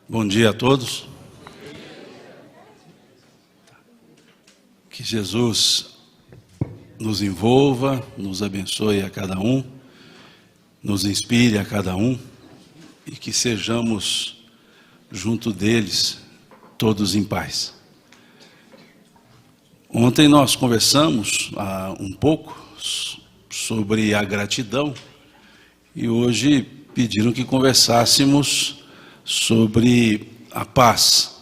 Bom dia a todos. Que Jesus nos envolva, nos abençoe a cada um, nos inspire a cada um e que sejamos junto deles todos em paz. Ontem nós conversamos um pouco sobre a gratidão e hoje pediram que conversássemos sobre a paz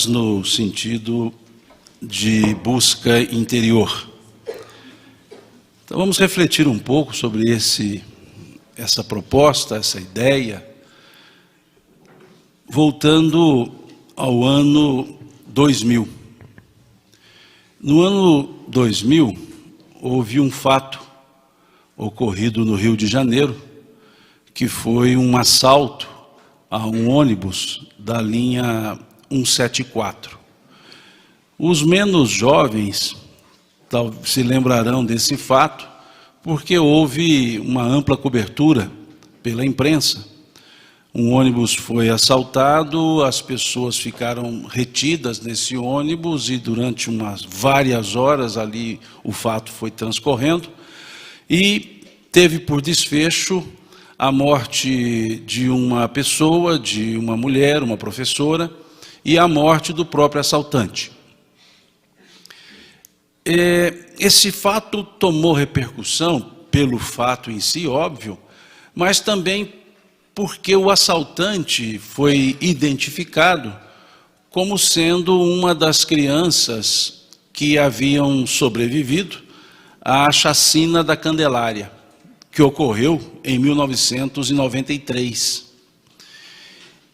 no sentido de busca interior. Então vamos refletir um pouco sobre essa proposta, essa ideia, voltando ao ano 2000. No ano 2000, houve um fato ocorrido no Rio de Janeiro, que foi um assalto a um ônibus da linha 174. Os menos jovens se lembrarão desse fato, porque houve uma ampla cobertura pela imprensa. Um ônibus foi assaltado, as pessoas ficaram retidas nesse ônibus e durante várias horas ali o fato foi transcorrendo e teve por desfecho a morte de uma pessoa, de uma mulher, uma professora, e a morte do próprio assaltante. Esse fato tomou repercussão pelo fato em si, óbvio, mas também porque o assaltante foi identificado como sendo uma das crianças que haviam sobrevivido à chacina da Candelária, que ocorreu em 1993.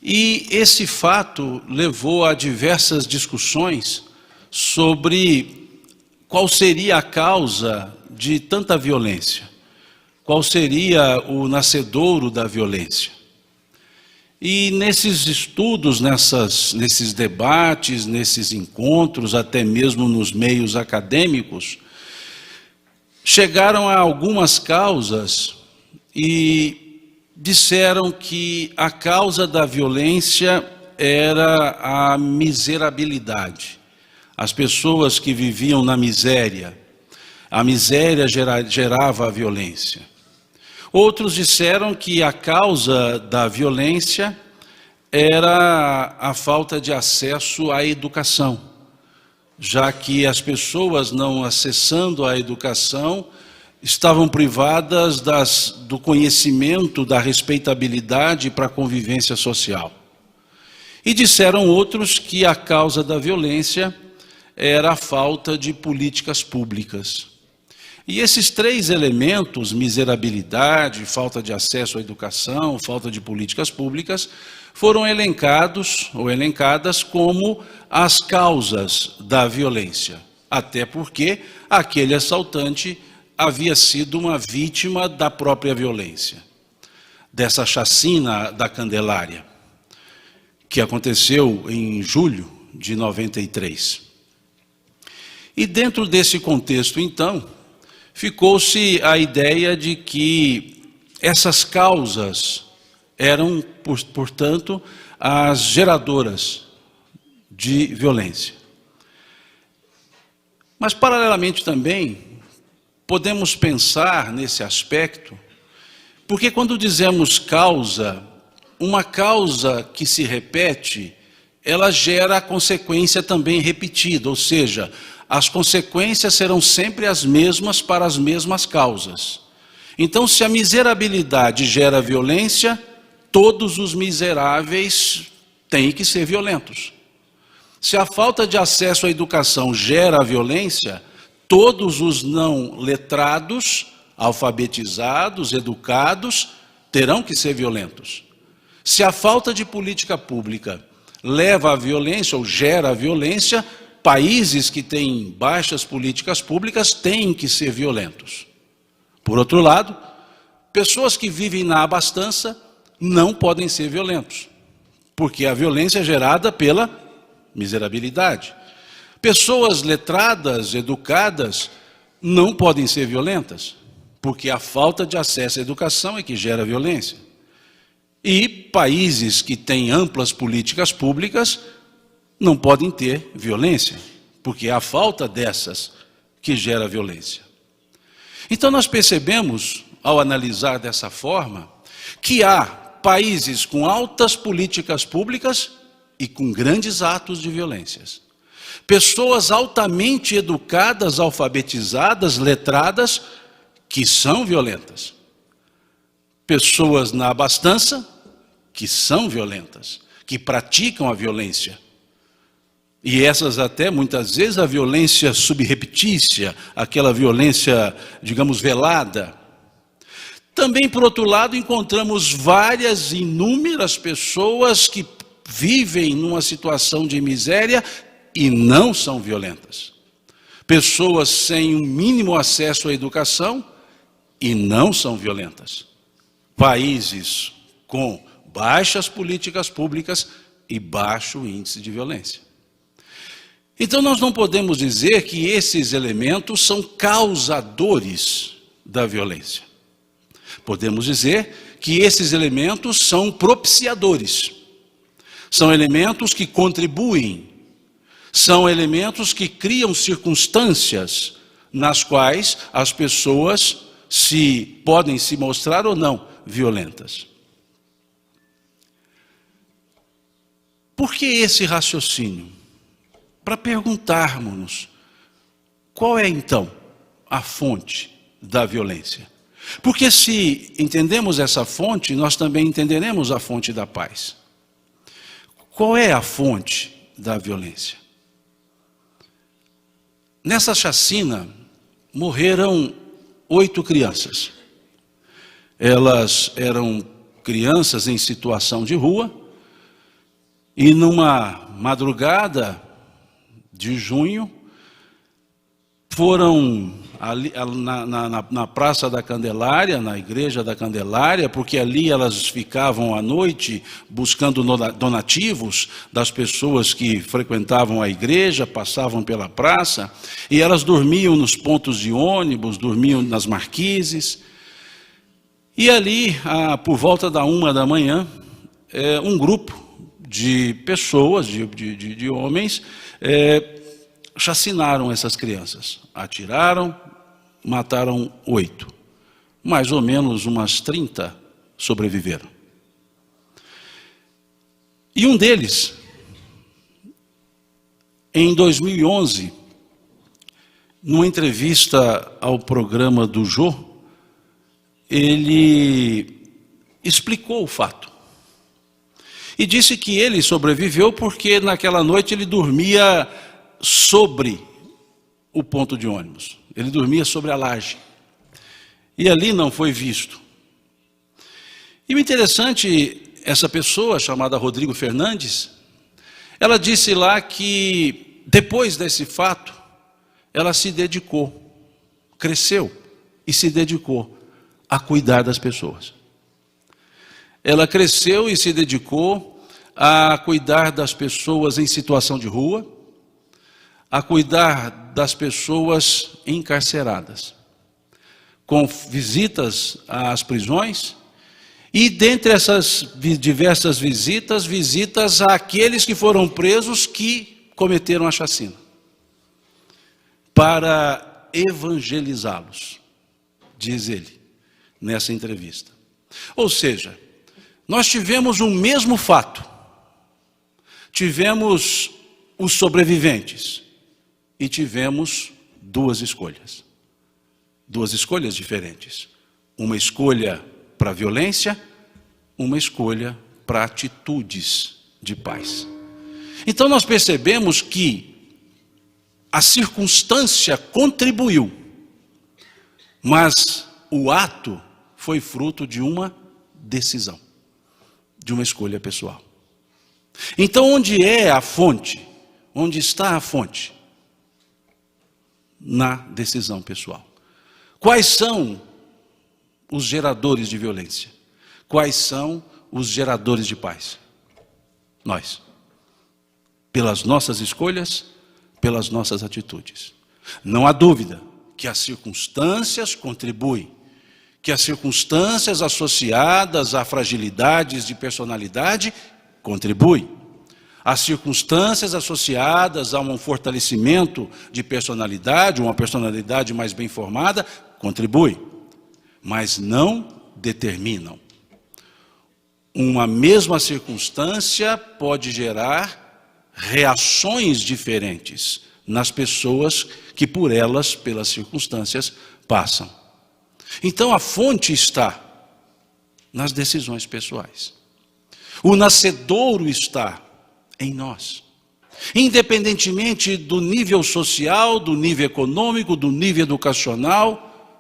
E esse fato levou a diversas discussões sobre qual seria a causa de tanta violência, qual seria o nascedouro da violência. E nesses estudos, nesses debates, nesses encontros, até mesmo nos meios acadêmicos, chegaram a algumas causas e disseram que a causa da violência era a miserabilidade. As pessoas que viviam na miséria, a miséria gerava a violência. Outros disseram que a causa da violência era a falta de acesso à educação, já que as pessoas não acessando a educação estavam privadas do conhecimento, da respeitabilidade para a convivência social. E disseram outros que a causa da violência era a falta de políticas públicas. E esses três elementos, miserabilidade, falta de acesso à educação, falta de políticas públicas, foram elencados ou elencadas como as causas da violência, até porque aquele assaltante havia sido uma vítima da própria violência, dessa chacina da Candelária, que aconteceu em julho de 93. E dentro desse contexto, então, ficou-se a ideia de que essas causas eram, portanto, as geradoras de violência. Mas, paralelamente também, podemos pensar nesse aspecto, porque quando dizemos causa, uma causa que se repete, ela gera a consequência também repetida, ou seja, as consequências serão sempre as mesmas para as mesmas causas. Então, se a miserabilidade gera violência, todos os miseráveis têm que ser violentos. Se a falta de acesso à educação gera violência, todos os não letrados, alfabetizados, educados, terão que ser violentos. Se a falta de política pública leva à violência ou gera a violência, países que têm baixas políticas públicas têm que ser violentos. Por outro lado, pessoas que vivem na abastança não podem ser violentos, porque a violência é gerada pela miserabilidade. Pessoas letradas, educadas, não podem ser violentas, porque a falta de acesso à educação é que gera violência. E países que têm amplas políticas públicas não podem ter violência, porque é a falta dessas que gera violência. Então nós percebemos, ao analisar dessa forma, que há países com altas políticas públicas e com grandes atos de violências. Pessoas altamente educadas, alfabetizadas, letradas, que são violentas. Pessoas na abastança, que são violentas, que praticam a violência. E essas até, muitas vezes, a violência subreptícia, aquela violência, digamos, velada. Também, por outro lado, encontramos várias, inúmeras pessoas que vivem numa situação de miséria e não são violentas. Pessoas sem um mínimo acesso à educação e não são violentas. Países com baixas políticas públicas e baixo índice de violência. Então nós não podemos dizer que esses elementos são causadores da violência. Podemos dizer que esses elementos são propiciadores. São elementos que contribuem. São elementos que criam circunstâncias nas quais as pessoas podem se mostrar ou não violentas. Por que esse raciocínio? Para perguntarmos-nos, qual é então a fonte da violência? Porque se entendemos essa fonte, nós também entenderemos a fonte da paz. Qual é a fonte da violência? Nessa chacina, morreram 8 crianças. Elas eram crianças em situação de rua, e numa madrugada de junho, foram ali, na Praça da Candelária, na Igreja da Candelária, porque ali elas ficavam à noite buscando donativos das pessoas que frequentavam a igreja, passavam pela praça, e elas dormiam nos pontos de ônibus, dormiam nas marquises. E ali, por volta da 1 da manhã, um grupo de pessoas, de homens, chacinaram essas crianças. Atiraram, mataram 8. Mais ou menos umas 30 sobreviveram. E um deles, em 2011, numa entrevista ao programa do Jô, ele explicou o fato. E disse que ele sobreviveu porque naquela noite ele dormia sobre o ponto de ônibus. Ele dormia sobre a laje. E ali não foi visto. E o interessante, essa pessoa chamada Rodrigo Fernandes, ela disse lá que depois desse fato, ela se dedicou, cresceu e se dedicou a cuidar das pessoas. Ela cresceu e se dedicou a cuidar das pessoas em situação de rua, a cuidar das pessoas encarceradas, com visitas às prisões, e dentre essas diversas visitas àqueles que foram presos que cometeram a chacina, para evangelizá-los, diz ele, nessa entrevista. Ou seja, nós tivemos um mesmo fato, tivemos os sobreviventes e tivemos duas escolhas diferentes. Uma escolha para a violência, uma escolha para atitudes de paz. Então nós percebemos que a circunstância contribuiu, mas o ato foi fruto de uma decisão, de uma escolha pessoal. Então onde é a fonte? Onde está a fonte? Na decisão pessoal. Quais são os geradores de violência? Quais são os geradores de paz? Nós. Pelas nossas escolhas, pelas nossas atitudes. Não há dúvida que as circunstâncias contribuem, que as circunstâncias associadas a fragilidades de personalidade contribuem. As circunstâncias associadas a um fortalecimento de personalidade, uma personalidade mais bem formada, contribuem, mas não determinam. Uma mesma circunstância pode gerar reações diferentes nas pessoas que por elas, pelas circunstâncias, passam. Então a fonte está nas decisões pessoais. O nascedouro está em nós. Independentemente do nível social, do nível econômico, do nível educacional,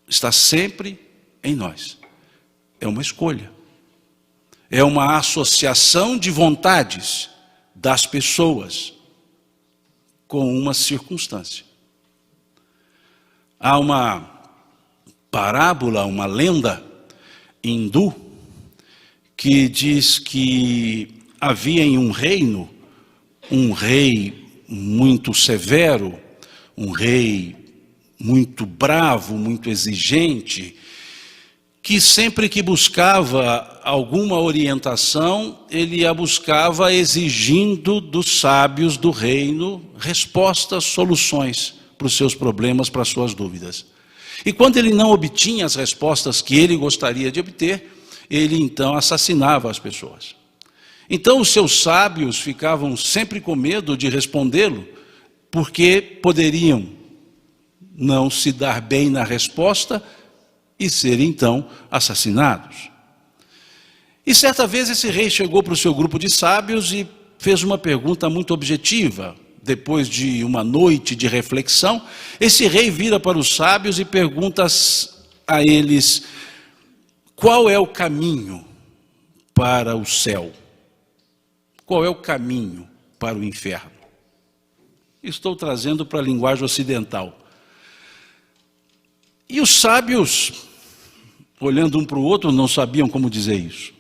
está sempre em nós. É uma escolha. É uma associação de vontades das pessoas com uma circunstância. Há uma parábola, uma lenda hindu, que diz que havia em um reino um rei muito severo, um rei muito bravo, muito exigente, que sempre que buscava alguma orientação, ele a buscava exigindo dos sábios do reino respostas, soluções para os seus problemas, para as suas dúvidas. E quando ele não obtinha as respostas que ele gostaria de obter, ele então assassinava as pessoas. Então os seus sábios ficavam sempre com medo de respondê-lo, porque poderiam não se dar bem na resposta e serem então assassinados. E certa vez esse rei chegou para o seu grupo de sábios e fez uma pergunta muito objetiva. Depois de uma noite de reflexão, esse rei vira para os sábios e pergunta a eles: qual é o caminho para o céu? Qual é o caminho para o inferno? Estou trazendo para a linguagem ocidental. E os sábios, olhando um para o outro, não sabiam como dizer isso.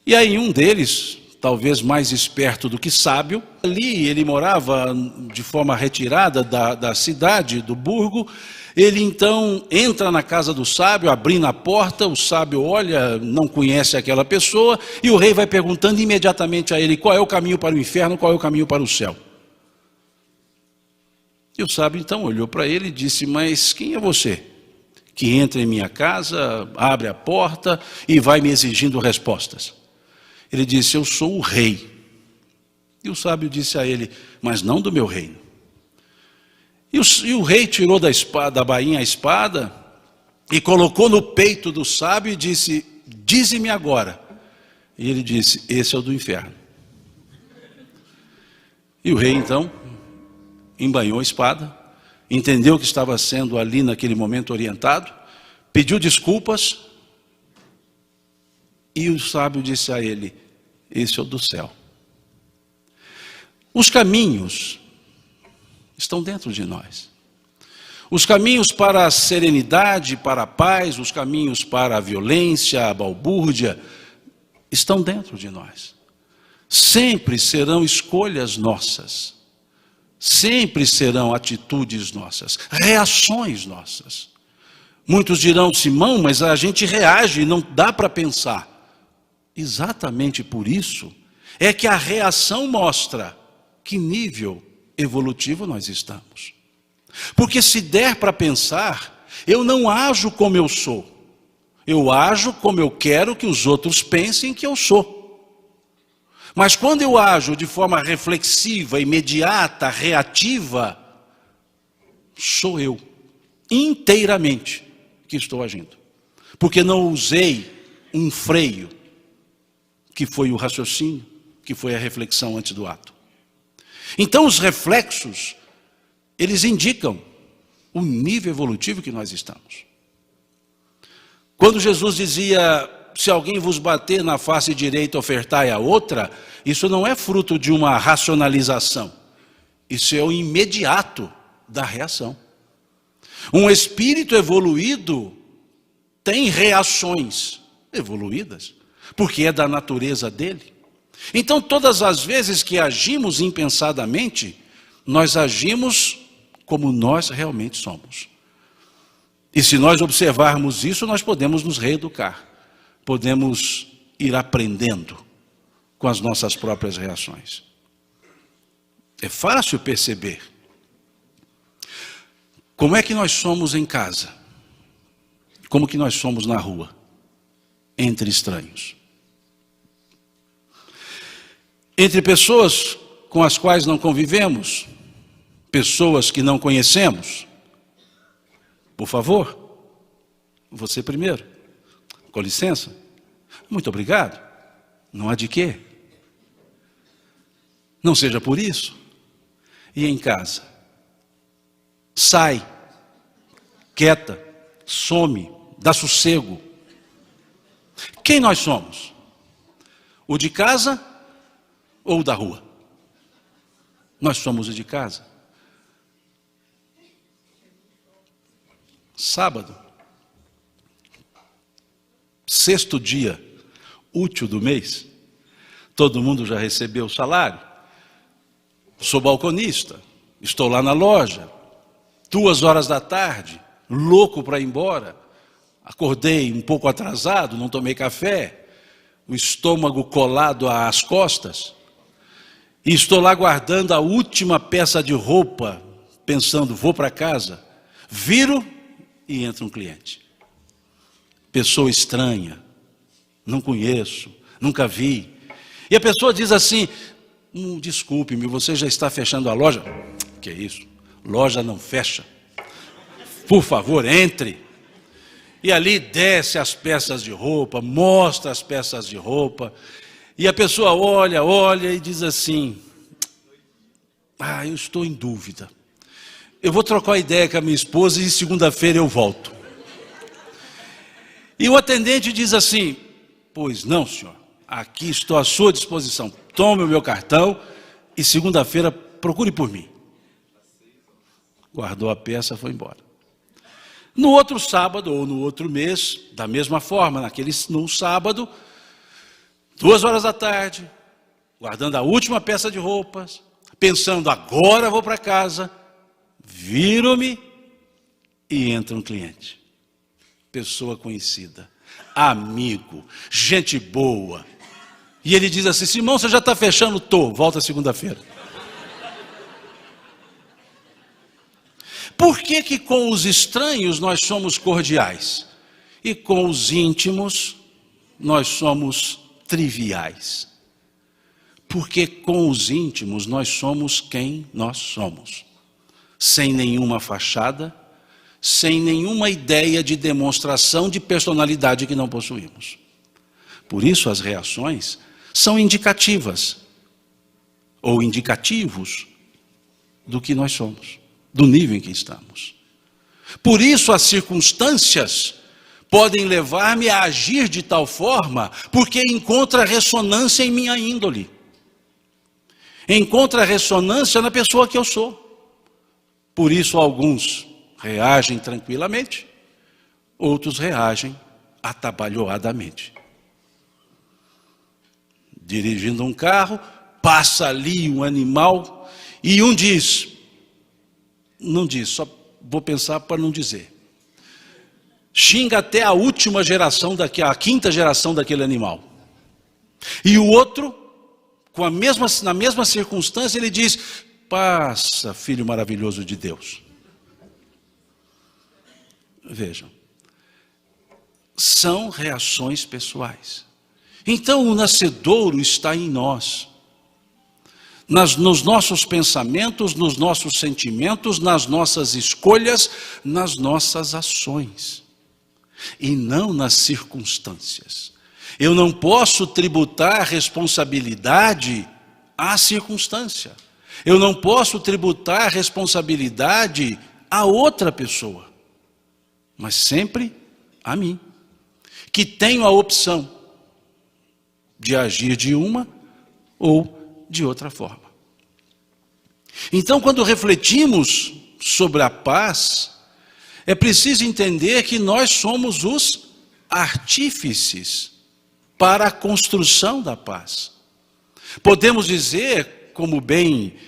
E aí um deles, talvez mais esperto do que sábio, ali ele morava de forma retirada da cidade, do burgo. Ele então entra na casa do sábio, abrindo a porta, o sábio olha, não conhece aquela pessoa, e o rei vai perguntando imediatamente a ele: qual é o caminho para o inferno, qual é o caminho para o céu? E o sábio então olhou para ele e disse: mas quem é você que entra em minha casa, abre a porta e vai me exigindo respostas? Ele disse: eu sou o rei. E o sábio disse a ele: mas não do meu reino. E o rei tirou da bainha a espada e colocou no peito do sábio e disse: dize-me agora. E ele disse: esse é o do inferno. E o rei então embainhou a espada, entendeu que estava sendo ali naquele momento orientado, pediu desculpas, e o sábio disse a ele: esse é o do céu. Os caminhos estão dentro de nós. Os caminhos para a serenidade, para a paz, os caminhos para a violência, a balbúrdia, estão dentro de nós. Sempre serão escolhas nossas. Sempre serão atitudes nossas, reações nossas. Muitos dirão: Simão, mas a gente reage, não dá para pensar. Exatamente por isso é que a reação mostra que nível evolutivo nós estamos. Porque se der para pensar, eu não ajo como eu sou. Eu ajo como eu quero que os outros pensem que eu sou. Mas quando eu ajo de forma reflexiva, imediata, reativa, sou eu, inteiramente, que estou agindo. Porque não usei um freio, que foi o raciocínio, que foi a reflexão antes do ato. Então os reflexos, eles indicam o nível evolutivo que nós estamos. Quando Jesus dizia: se alguém vos bater na face direita, ofertai a outra, isso não é fruto de uma racionalização. Isso é o imediato da reação. Um espírito evoluído tem reações evoluídas, porque é da natureza dele. Então, todas as vezes que agimos impensadamente, nós agimos como nós realmente somos. E se nós observarmos isso, nós podemos nos reeducar, podemos ir aprendendo com as nossas próprias reações. É fácil perceber. Como é que nós somos em casa? Como que nós somos na rua? Entre estranhos. Entre pessoas com as quais não convivemos, pessoas que não conhecemos. Por favor, você primeiro. Com licença. Muito obrigado. Não há de quê. Não seja por isso. E em casa? Sai, quieta, some, dá sossego. Quem nós somos? O de casa ou o da rua? Nós somos o de casa. Sábado, sexto dia útil do mês, todo mundo já recebeu o salário. Sou balconista, estou lá na loja, 2 horas da tarde, louco para ir embora. Acordei um pouco atrasado, não tomei café, o estômago colado às costas, e estou lá guardando a última peça de roupa, pensando, vou para casa. Viro e entra um cliente. Pessoa estranha, não conheço, nunca vi. E a pessoa diz assim, desculpe-me, você já está fechando a loja? Que é isso? Loja não fecha. Por favor, entre. E ali desce as peças de roupa, mostra as peças de roupa. E a pessoa olha e diz assim, eu estou em dúvida. Eu vou trocar ideia com a minha esposa e segunda-feira eu volto. E o atendente diz assim, pois não, senhor, aqui estou à sua disposição. Tome o meu cartão e segunda-feira procure por mim. Guardou a peça e foi embora. No outro sábado ou no outro mês, da mesma forma, no sábado, 2 horas da tarde, guardando a última peça de roupas, pensando, agora vou para casa, viro-me e entra um cliente. Pessoa conhecida, amigo, gente boa. E ele diz assim, Simão, você já está fechando? Tô, volta segunda-feira. Por que que com os estranhos nós somos cordiais? E com os íntimos nós somos triviais? Porque com os íntimos nós somos quem nós somos. Sem nenhuma fachada, sem nenhuma ideia de demonstração de personalidade que não possuímos. Por isso as reações são indicativas, ou indicativos do que nós somos, do nível em que estamos. Por isso as circunstâncias podem levar-me a agir de tal forma, porque encontra ressonância em minha índole. Encontra ressonância na pessoa que eu sou. Por isso alguns reagem tranquilamente, outros reagem atabalhoadamente. Dirigindo um carro, passa ali um animal e não diz, só vou pensar para não dizer. Xinga até a última geração, a quinta geração daquele animal. E o outro, na mesma circunstância, ele diz, passa, filho maravilhoso de Deus. Vejam, são reações pessoais. Então o nascedouro está em nós. Nos nossos pensamentos, nos nossos sentimentos, nas nossas escolhas, nas nossas ações. E não nas circunstâncias. Eu não posso tributar responsabilidade à circunstância. Eu não posso tributar responsabilidade a outra pessoa. Mas sempre a mim. Que tenho a opção de agir de uma ou de outra forma. Então, quando refletimos sobre a paz, é preciso entender que nós somos os artífices para a construção da paz. Podemos dizer, como bem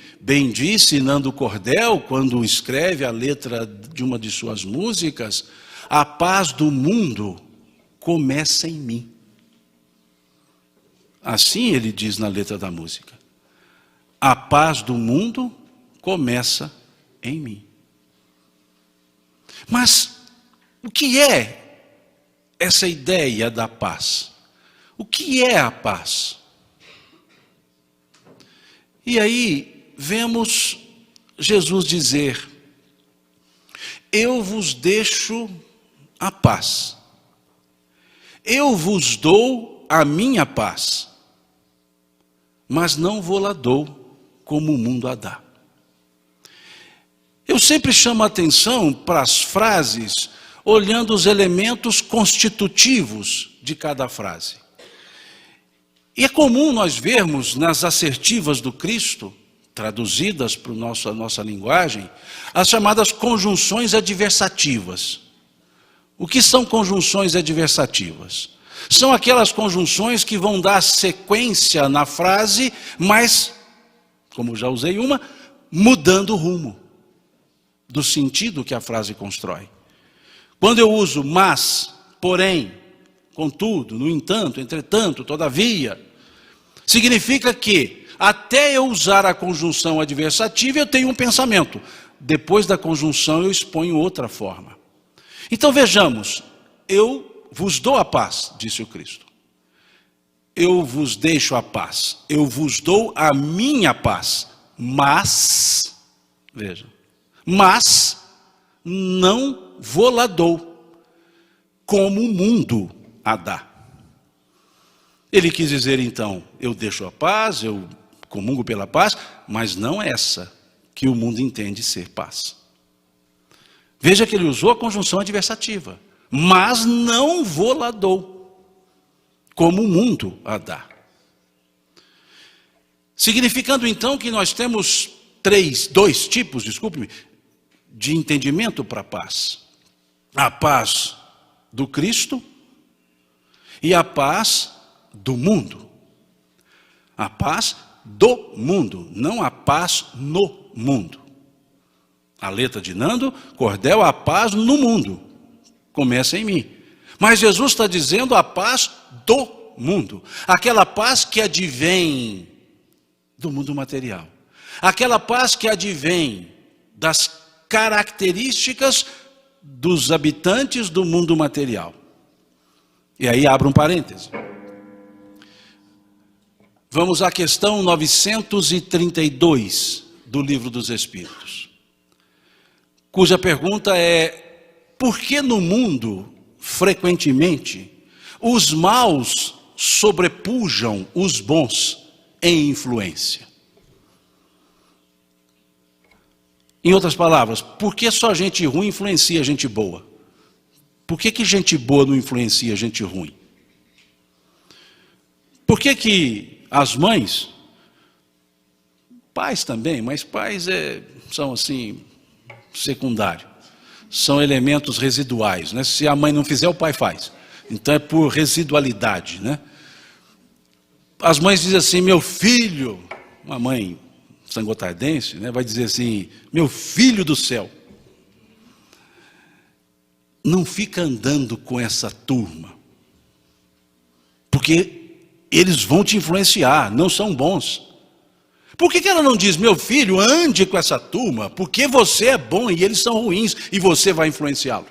disse Nando Cordel, quando escreve a letra de uma de suas músicas, a paz do mundo começa em mim. Assim ele diz na letra da música. A paz do mundo começa em mim. Mas o que é essa ideia da paz? O que é a paz? E aí vemos Jesus dizer: eu vos deixo a paz. Eu vos dou a minha paz. Mas não vou-la dou como o mundo a dá. Eu sempre chamo a atenção para as frases, olhando os elementos constitutivos de cada frase. E é comum nós vermos nas assertivas do Cristo, traduzidas para a nossa linguagem, as chamadas conjunções adversativas. O que são conjunções adversativas? São aquelas conjunções que vão dar sequência na frase, mas, como já usei uma, mudando o rumo do sentido que a frase constrói. Quando eu uso mas, porém, contudo, no entanto, entretanto, todavia, significa que até eu usar a conjunção adversativa eu tenho um pensamento. Depois da conjunção eu exponho outra forma. Então vejamos, eu vos dou a paz, disse o Cristo. Eu vos deixo a paz. Eu vos dou a minha paz. Mas, veja, mas não vou-la dou, como o mundo a dá. Ele quis dizer então, eu deixo a paz, eu comungo pela paz, mas não essa que o mundo entende ser paz. Veja que ele usou a conjunção adversativa. Mas não vou-la dou, como o mundo a dá. Significando então que nós temos dois tipos, de entendimento para a paz. A paz do Cristo e a paz do mundo. A paz do mundo, não a paz no mundo. A letra de Nando, cordel, a paz no mundo. Começa em mim. Mas Jesus está dizendo a paz do mundo. Aquela paz que advém do mundo material. Aquela paz que advém das características dos habitantes do mundo material. E aí abro um parêntese. Vamos à questão 932 do Livro dos Espíritos. Cuja pergunta é: por que no mundo, frequentemente, os maus sobrepujam os bons em influência? Em outras palavras, por que só gente ruim influencia gente boa? Por que gente boa não influencia gente ruim? Por que as mães, pais também, mas pais são assim, secundários. São elementos residuais, né? Se a mãe não fizer, o pai faz. Então é por residualidade, né? As mães dizem assim: meu filho, uma mãe sangotardense, né, vai dizer assim: meu filho do céu, não fica andando com essa turma, porque eles vão te influenciar, não são bons. Por que ela não diz: meu filho, ande com essa turma, porque você é bom e eles são ruins e você vai influenciá-lo?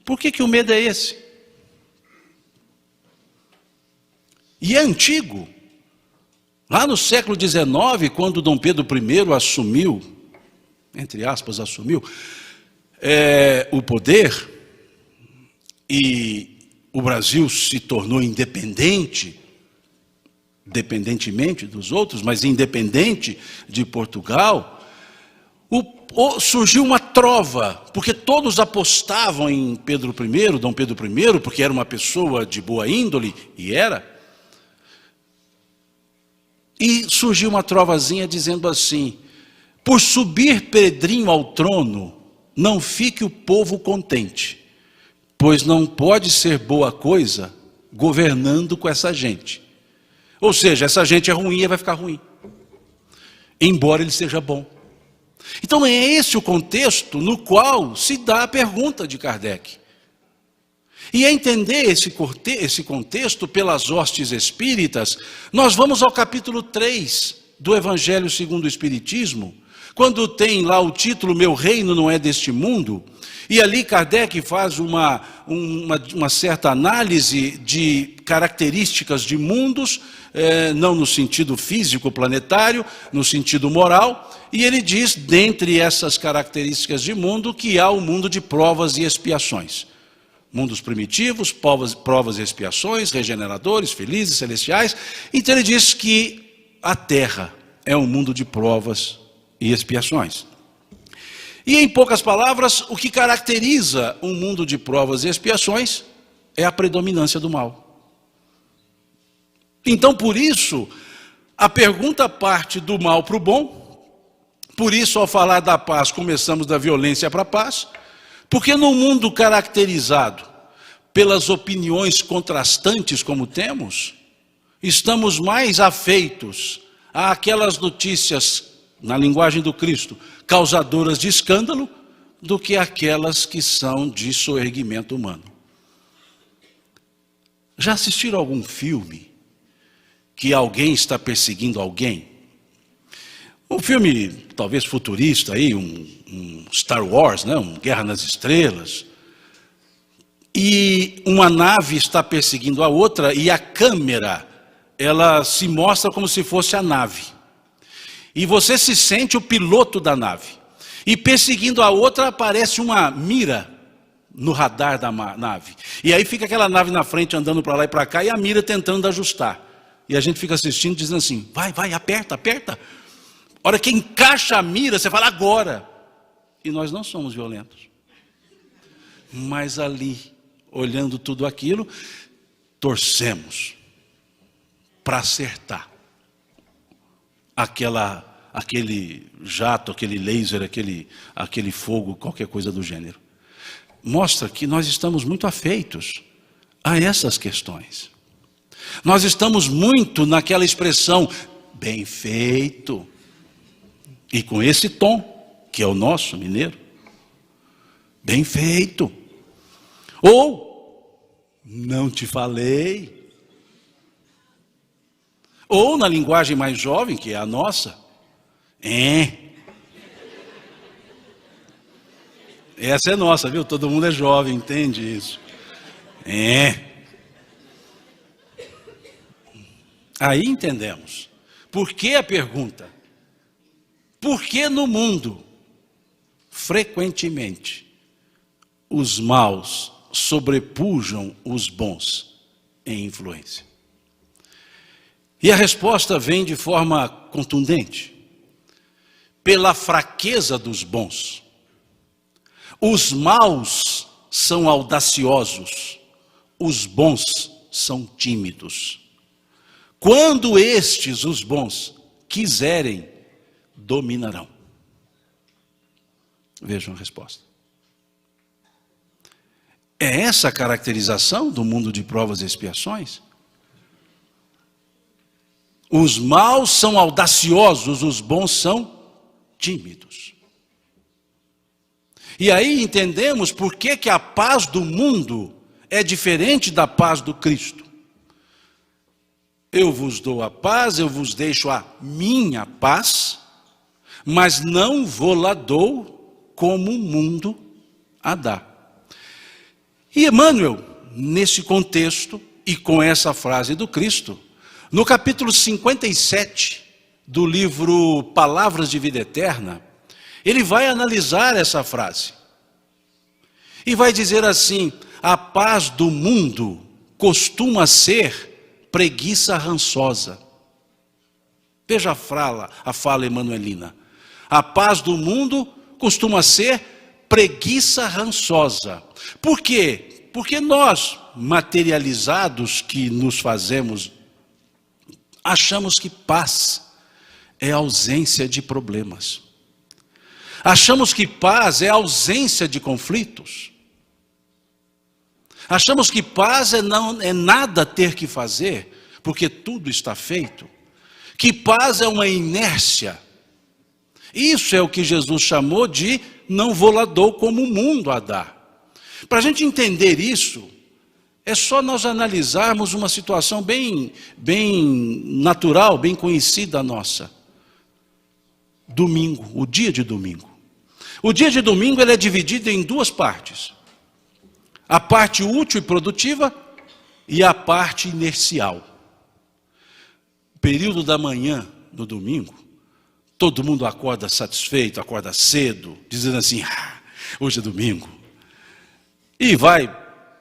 Por que o medo é esse? E é antigo. Lá no século XIX, quando Dom Pedro I assumiu, entre aspas, assumiu o poder, e o Brasil se tornou independente, independentemente dos outros, mas independente de Portugal, surgiu uma trova, porque todos apostavam em Pedro I, Dom Pedro I, porque era uma pessoa de boa índole, e era. E surgiu uma trovazinha dizendo assim: por subir Pedrinho ao trono, não fique o povo contente, pois não pode ser boa coisa governando com essa gente. Ou seja, essa gente é ruim e vai ficar ruim, embora ele seja bom. Então é esse o contexto no qual se dá a pergunta de Kardec. E a entender esse contexto pelas hostes espíritas, nós vamos ao capítulo 3 do Evangelho segundo o Espiritismo, quando tem lá o título Meu Reino Não É Deste Mundo, e ali Kardec faz uma certa análise de características de mundos, não no sentido físico planetário, no sentido moral, e ele diz, dentre essas características de mundo, que há o mundo de provas e expiações. Mundos primitivos, provas e expiações, regeneradores, felizes, celestiais. Então ele diz que a Terra é um mundo de provas e expiações. E em poucas palavras, o que caracteriza um mundo de provas e expiações é a predominância do mal. Então, por isso, a pergunta parte do mal para o bom. Por isso, ao falar da paz, começamos da violência para a paz. Porque num mundo caracterizado pelas opiniões contrastantes como temos, estamos mais afeitos àquelas notícias, na linguagem do Cristo, causadoras de escândalo, do que aquelas que são de soerguimento humano. Já assistiram algum filme que alguém está perseguindo alguém? Um filme talvez futurista, aí, um Star Wars, né? Um Guerra nas Estrelas. E uma nave está perseguindo a outra e a câmera, ela se mostra como se fosse a nave. E você se sente o piloto da nave. E perseguindo a outra aparece uma mira no radar da nave. E aí fica aquela nave na frente andando para lá e para cá e a mira tentando ajustar. E a gente fica assistindo dizendo assim, vai, aperta, aperta. A hora que encaixa a mira, você fala agora. E nós não somos violentos. Mas ali, olhando tudo aquilo, torcemos para acertar aquele jato, aquele laser, aquele fogo, qualquer coisa do gênero. Mostra que nós estamos muito afeitos a essas questões. Nós estamos muito naquela expressão, bem feito. E com esse tom, que é o nosso mineiro, bem feito. Ou, não te falei. Ou, na linguagem mais jovem, que é a nossa, Essa é nossa, viu? Todo mundo é jovem, entende isso. Aí entendemos. Por que a pergunta? Por que no mundo, frequentemente, os maus sobrepujam os bons em influência? E a resposta vem de forma contundente. Pela fraqueza dos bons. Os maus são audaciosos, os bons são tímidos. Quando estes, os bons, quiserem, dominarão. Vejam a resposta. É essa a caracterização do mundo de provas e expiações? Os maus são audaciosos, os bons são tímidos. E aí entendemos por que a paz do mundo é diferente da paz do Cristo. Eu vos dou a paz, eu vos deixo a minha paz, mas não vou-la dou como o mundo a dá. E Emmanuel, nesse contexto e com essa frase do Cristo, no capítulo 57 do livro Palavras de Vida Eterna, ele vai analisar essa frase. E vai dizer assim, a paz do mundo costuma ser preguiça rançosa. Veja a fala emanuelina. A paz do mundo costuma ser preguiça rançosa. Por quê? Porque nós, materializados que nos fazemos, achamos que paz é ausência de problemas. Achamos que paz é ausência de conflitos. Achamos que paz é nada ter que fazer, porque tudo está feito. Que paz é uma inércia. Isso é o que Jesus chamou de não vou lá dou como o mundo a dá. Para a gente entender isso, é só nós analisarmos uma situação bem natural, bem conhecida nossa. Domingo, o dia de domingo. O dia de domingo ele é dividido em duas partes. A parte útil e produtiva e a parte inercial. O período da manhã, no domingo, todo mundo acorda satisfeito, acorda cedo, dizendo assim, hoje é domingo. E vai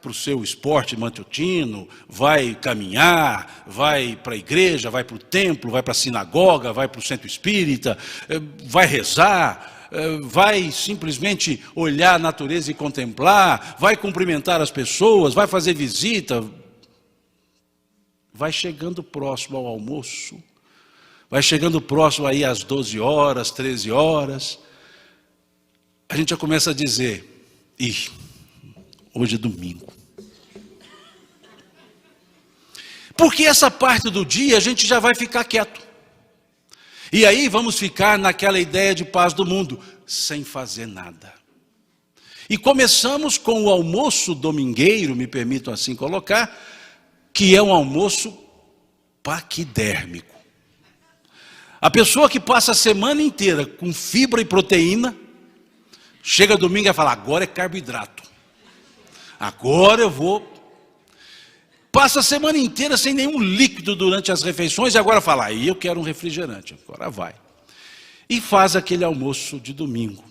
para o seu esporte matutino, vai caminhar, vai para a igreja, vai para o templo, vai para a sinagoga, vai para o centro espírita, vai rezar, vai simplesmente olhar a natureza e contemplar, vai cumprimentar as pessoas, vai fazer visita, vai chegando próximo ao almoço, vai chegando próximo aí às 12 horas, 13 horas, a gente já começa a dizer, hoje é domingo. Porque essa parte do dia a gente já vai ficar quieto. E aí vamos ficar naquela ideia de paz do mundo, sem fazer nada. E começamos com o almoço domingueiro, me permitam assim colocar, que é um almoço paquidérmico. A pessoa que passa a semana inteira com fibra e proteína, chega domingo e fala, agora é carboidrato. Agora eu vou. Passa a semana inteira sem nenhum líquido durante as refeições e agora fala, aí eu quero um refrigerante, agora vai. E faz aquele almoço de domingo,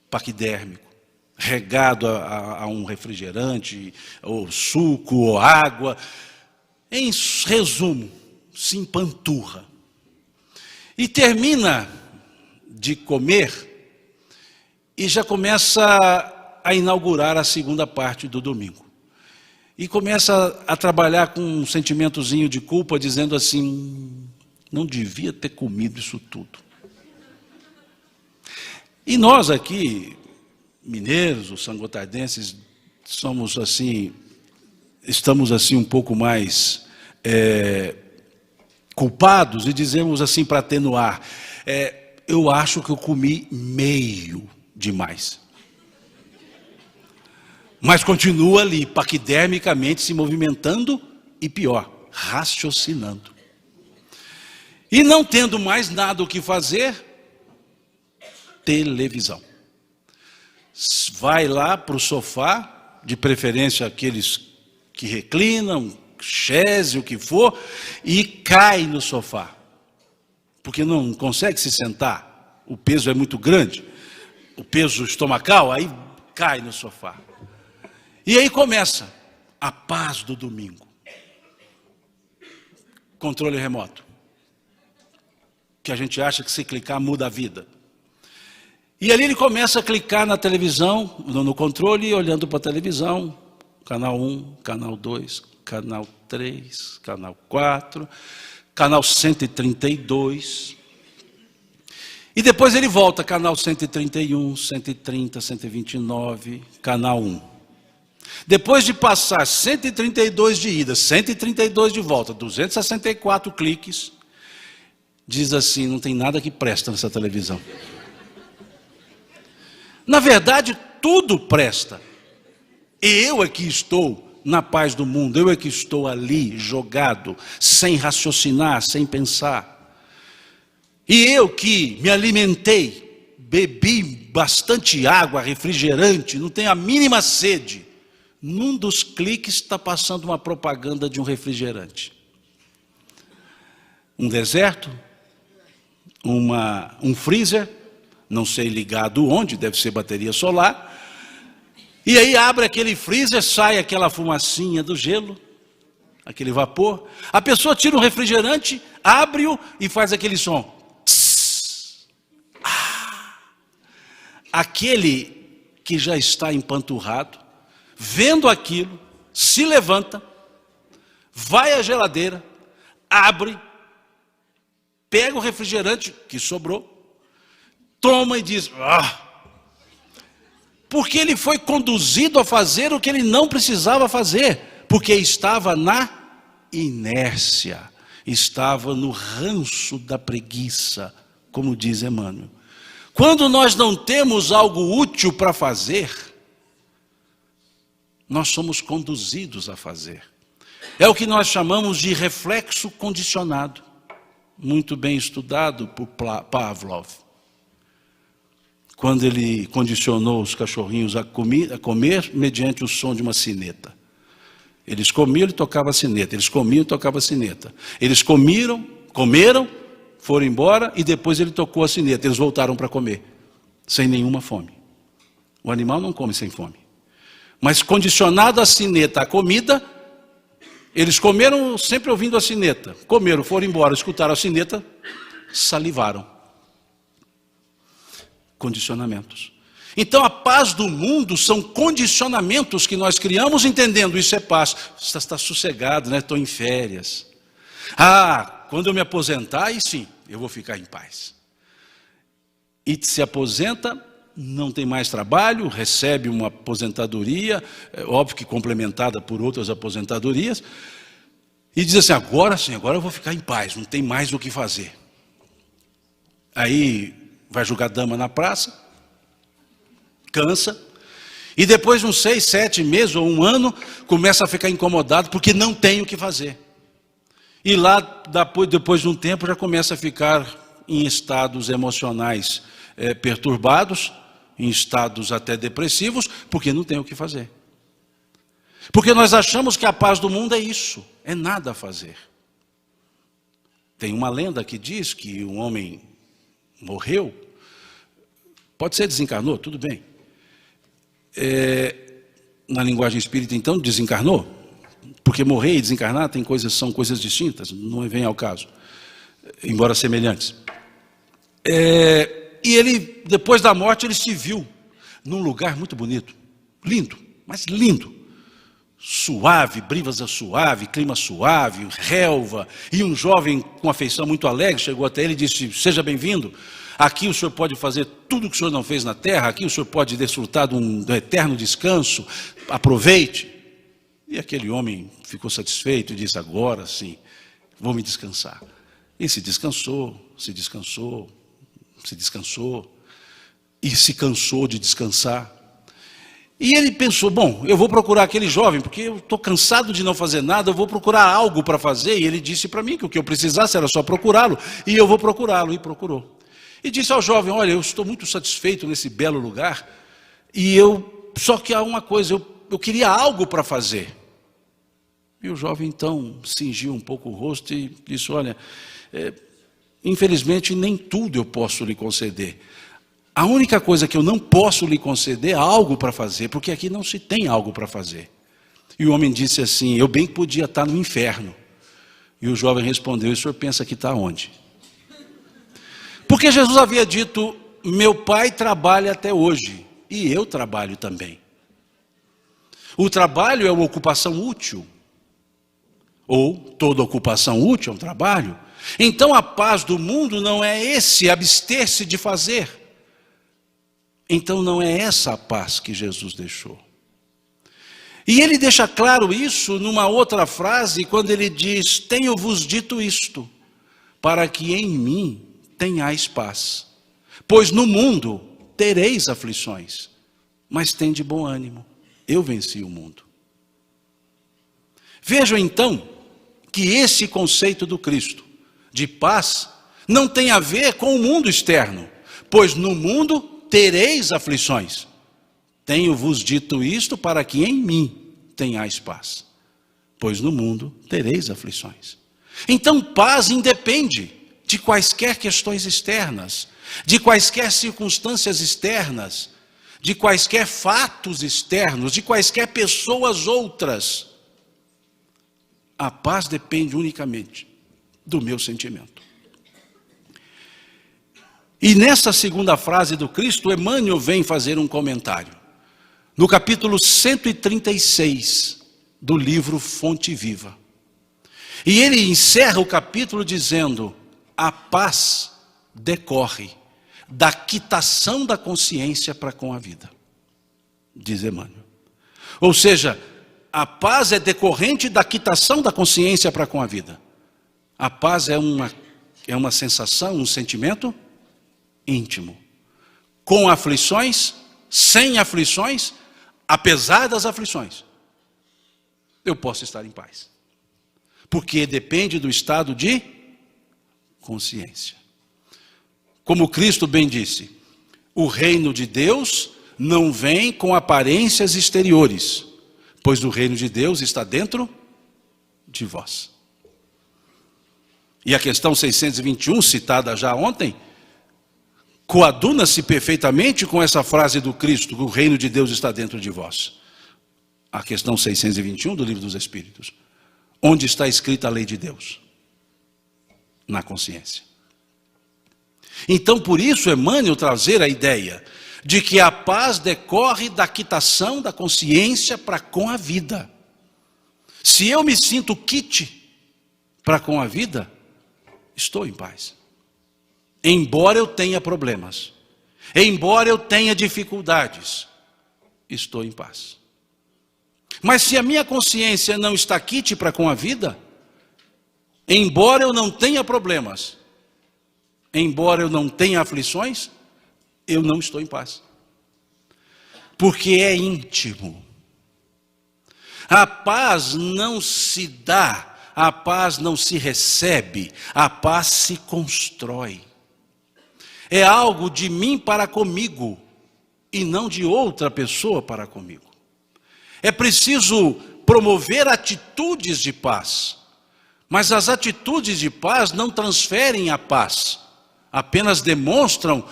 paquidérmico, regado a um refrigerante, ou suco, ou água. Em resumo, se empanturra. E termina de comer e já começa a inaugurar a segunda parte do domingo. E começa a trabalhar com um sentimentozinho de culpa, dizendo assim, não devia ter comido isso tudo. E nós aqui, mineiros, os sangotardenses, somos assim, estamos assim um pouco mais culpados e dizemos assim para atenuar, eu acho que eu comi meio demais. Mas continua ali, paquidermicamente se movimentando e pior, raciocinando. E não tendo mais nada o que fazer, televisão. Vai lá para o sofá, de preferência aqueles que reclinam, chaise, o que for, e cai no sofá. Porque não consegue se sentar, o peso é muito grande, o peso estomacal, aí cai no sofá. E aí começa a paz do domingo. Controle remoto. Que a gente acha que se clicar muda a vida. E ali ele começa a clicar na televisão, no controle, olhando para a televisão. Canal 1, canal 2, canal 3, canal 4, canal 132. E depois ele volta, canal 131, 130, 129, canal 1. Depois de passar 132 de ida, 132 de volta, 264 cliques, diz assim, não tem nada que presta nessa televisão. Na verdade, tudo presta. Eu é que estou na paz do mundo, eu é que estou ali, jogado, sem raciocinar, sem pensar. E eu que me alimentei, bebi bastante água, refrigerante, não tenho a mínima sede. Num dos cliques está passando uma propaganda de um refrigerante. Um deserto, um freezer, não sei ligado onde, deve ser bateria solar. E aí abre aquele freezer, sai aquela fumacinha do gelo, aquele vapor. A pessoa tira um refrigerante, abre-o e faz aquele som. Tss. Aquele que já está empanturrado, vendo aquilo, se levanta, vai à geladeira, abre, pega o refrigerante que sobrou, toma e diz, porque ele foi conduzido a fazer o que ele não precisava fazer, porque estava na inércia, estava no ranço da preguiça, como diz Emmanuel. Quando nós não temos algo útil para fazer, nós somos conduzidos a fazer. É o que nós chamamos de reflexo condicionado, muito bem estudado por Pavlov. Quando ele condicionou os cachorrinhos a comer mediante o som de uma sineta. Eles comiam, ele tocava a sineta. Eles comiam, tocava a sineta. Eles comeram, foram embora e depois ele tocou a sineta. Eles voltaram para comer, sem nenhuma fome. O animal não come sem fome. Mas condicionado a sineta, a comida, eles comeram sempre ouvindo a sineta. Comeram, foram embora, escutaram a sineta, salivaram. Condicionamentos. Então a paz do mundo são condicionamentos que nós criamos entendendo isso é paz. Você está sossegado, né? Estou em férias. Quando eu me aposentar, aí sim, eu vou ficar em paz. E se aposenta, não tem mais trabalho, recebe uma aposentadoria, óbvio que complementada por outras aposentadorias, e diz assim, agora sim, agora eu vou ficar em paz, não tem mais o que fazer. Aí vai jogar dama na praça, cansa, e depois de uns 6, 7 meses ou um ano, começa a ficar incomodado porque não tem o que fazer. E lá, depois de um tempo, já começa a ficar em estados emocionais perturbados, em estados até depressivos, porque não tem o que fazer. Porque nós achamos que a paz do mundo é isso, é nada a fazer. Tem uma lenda que diz que um homem morreu, pode ser desencarnou, tudo bem. Na linguagem espírita, então, desencarnou, porque morrer e desencarnar são coisas distintas, não vem ao caso, embora semelhantes. E ele, depois da morte, ele se viu num lugar muito bonito, lindo, mas lindo, suave, brisa suave, clima suave, relva, e um jovem com afeição muito alegre chegou até ele e disse, seja bem-vindo, aqui o senhor pode fazer tudo o que o senhor não fez na terra, aqui o senhor pode desfrutar de um eterno descanso, aproveite. E aquele homem ficou satisfeito e disse, agora sim, vou me descansar. E se descansou, e se cansou de descansar. E ele pensou, bom, eu vou procurar aquele jovem, porque eu estou cansado de não fazer nada, eu vou procurar algo para fazer. E ele disse para mim que o que eu precisasse era só procurá-lo, e eu vou procurá-lo, e procurou. E disse ao jovem, olha, eu estou muito satisfeito nesse belo lugar, só que há uma coisa, eu queria algo para fazer. E o jovem então cingiu um pouco o rosto e disse, olha, infelizmente nem tudo eu posso lhe conceder. A única coisa que eu não posso lhe conceder é algo para fazer, porque aqui não se tem algo para fazer. E o homem disse assim, eu bem podia estar no inferno. E o jovem respondeu, e o senhor pensa que está onde? Porque Jesus havia dito, meu pai trabalha até hoje, e eu trabalho também. O trabalho é uma ocupação útil, ou toda ocupação útil é um trabalho. Então a paz do mundo não é esse abster-se de fazer. Então não é essa a paz que Jesus deixou. E ele deixa claro isso numa outra frase, quando ele diz, tenho-vos dito isto, para que em mim tenhais paz. Pois no mundo tereis aflições, mas tende bom ânimo, eu venci o mundo. Vejam então, que esse conceito do Cristo, de paz, não tem a ver com o mundo externo, pois no mundo tereis aflições. Tenho-vos dito isto para que em mim tenhais paz, pois no mundo tereis aflições. Então paz independe de quaisquer questões externas, de quaisquer circunstâncias externas, de quaisquer fatos externos, de quaisquer pessoas outras. A paz depende unicamente do meu sentimento. E nessa segunda frase do Cristo, Emmanuel vem fazer um comentário. No capítulo 136 do livro Fonte Viva. E ele encerra o capítulo dizendo, a paz decorre da quitação da consciência para com a vida, diz Emmanuel. Ou seja, a paz é decorrente da quitação da consciência para com a vida. A paz é uma sensação, um sentimento íntimo. com aflições, sem aflições, apesar das aflições, eu posso estar em paz. Porque depende do estado de consciência. Como Cristo bem disse, o reino de Deus não vem com aparências exteriores, pois o reino de Deus está dentro de vós. E a questão 621, citada já ontem, coaduna-se perfeitamente com essa frase do Cristo, que o reino de Deus está dentro de vós. A questão 621 do Livro dos Espíritos. Onde está escrita a lei de Deus? Na consciência. Então, por isso, Emmanuel trazer a ideia de que a paz decorre da quitação da consciência para com a vida. Se eu me sinto quite para com a vida, estou em paz. Embora eu tenha problemas, embora eu tenha dificuldades, estou em paz. Mas se a minha consciência não está quite para com a vida, embora eu não tenha problemas, embora eu não tenha aflições, eu não estou em paz. Porque é íntimo. A paz não se dá, a paz não se recebe, a paz se constrói. É algo de mim para comigo, e não de outra pessoa para comigo. É preciso promover atitudes de paz, mas as atitudes de paz não transferem a paz, demonstram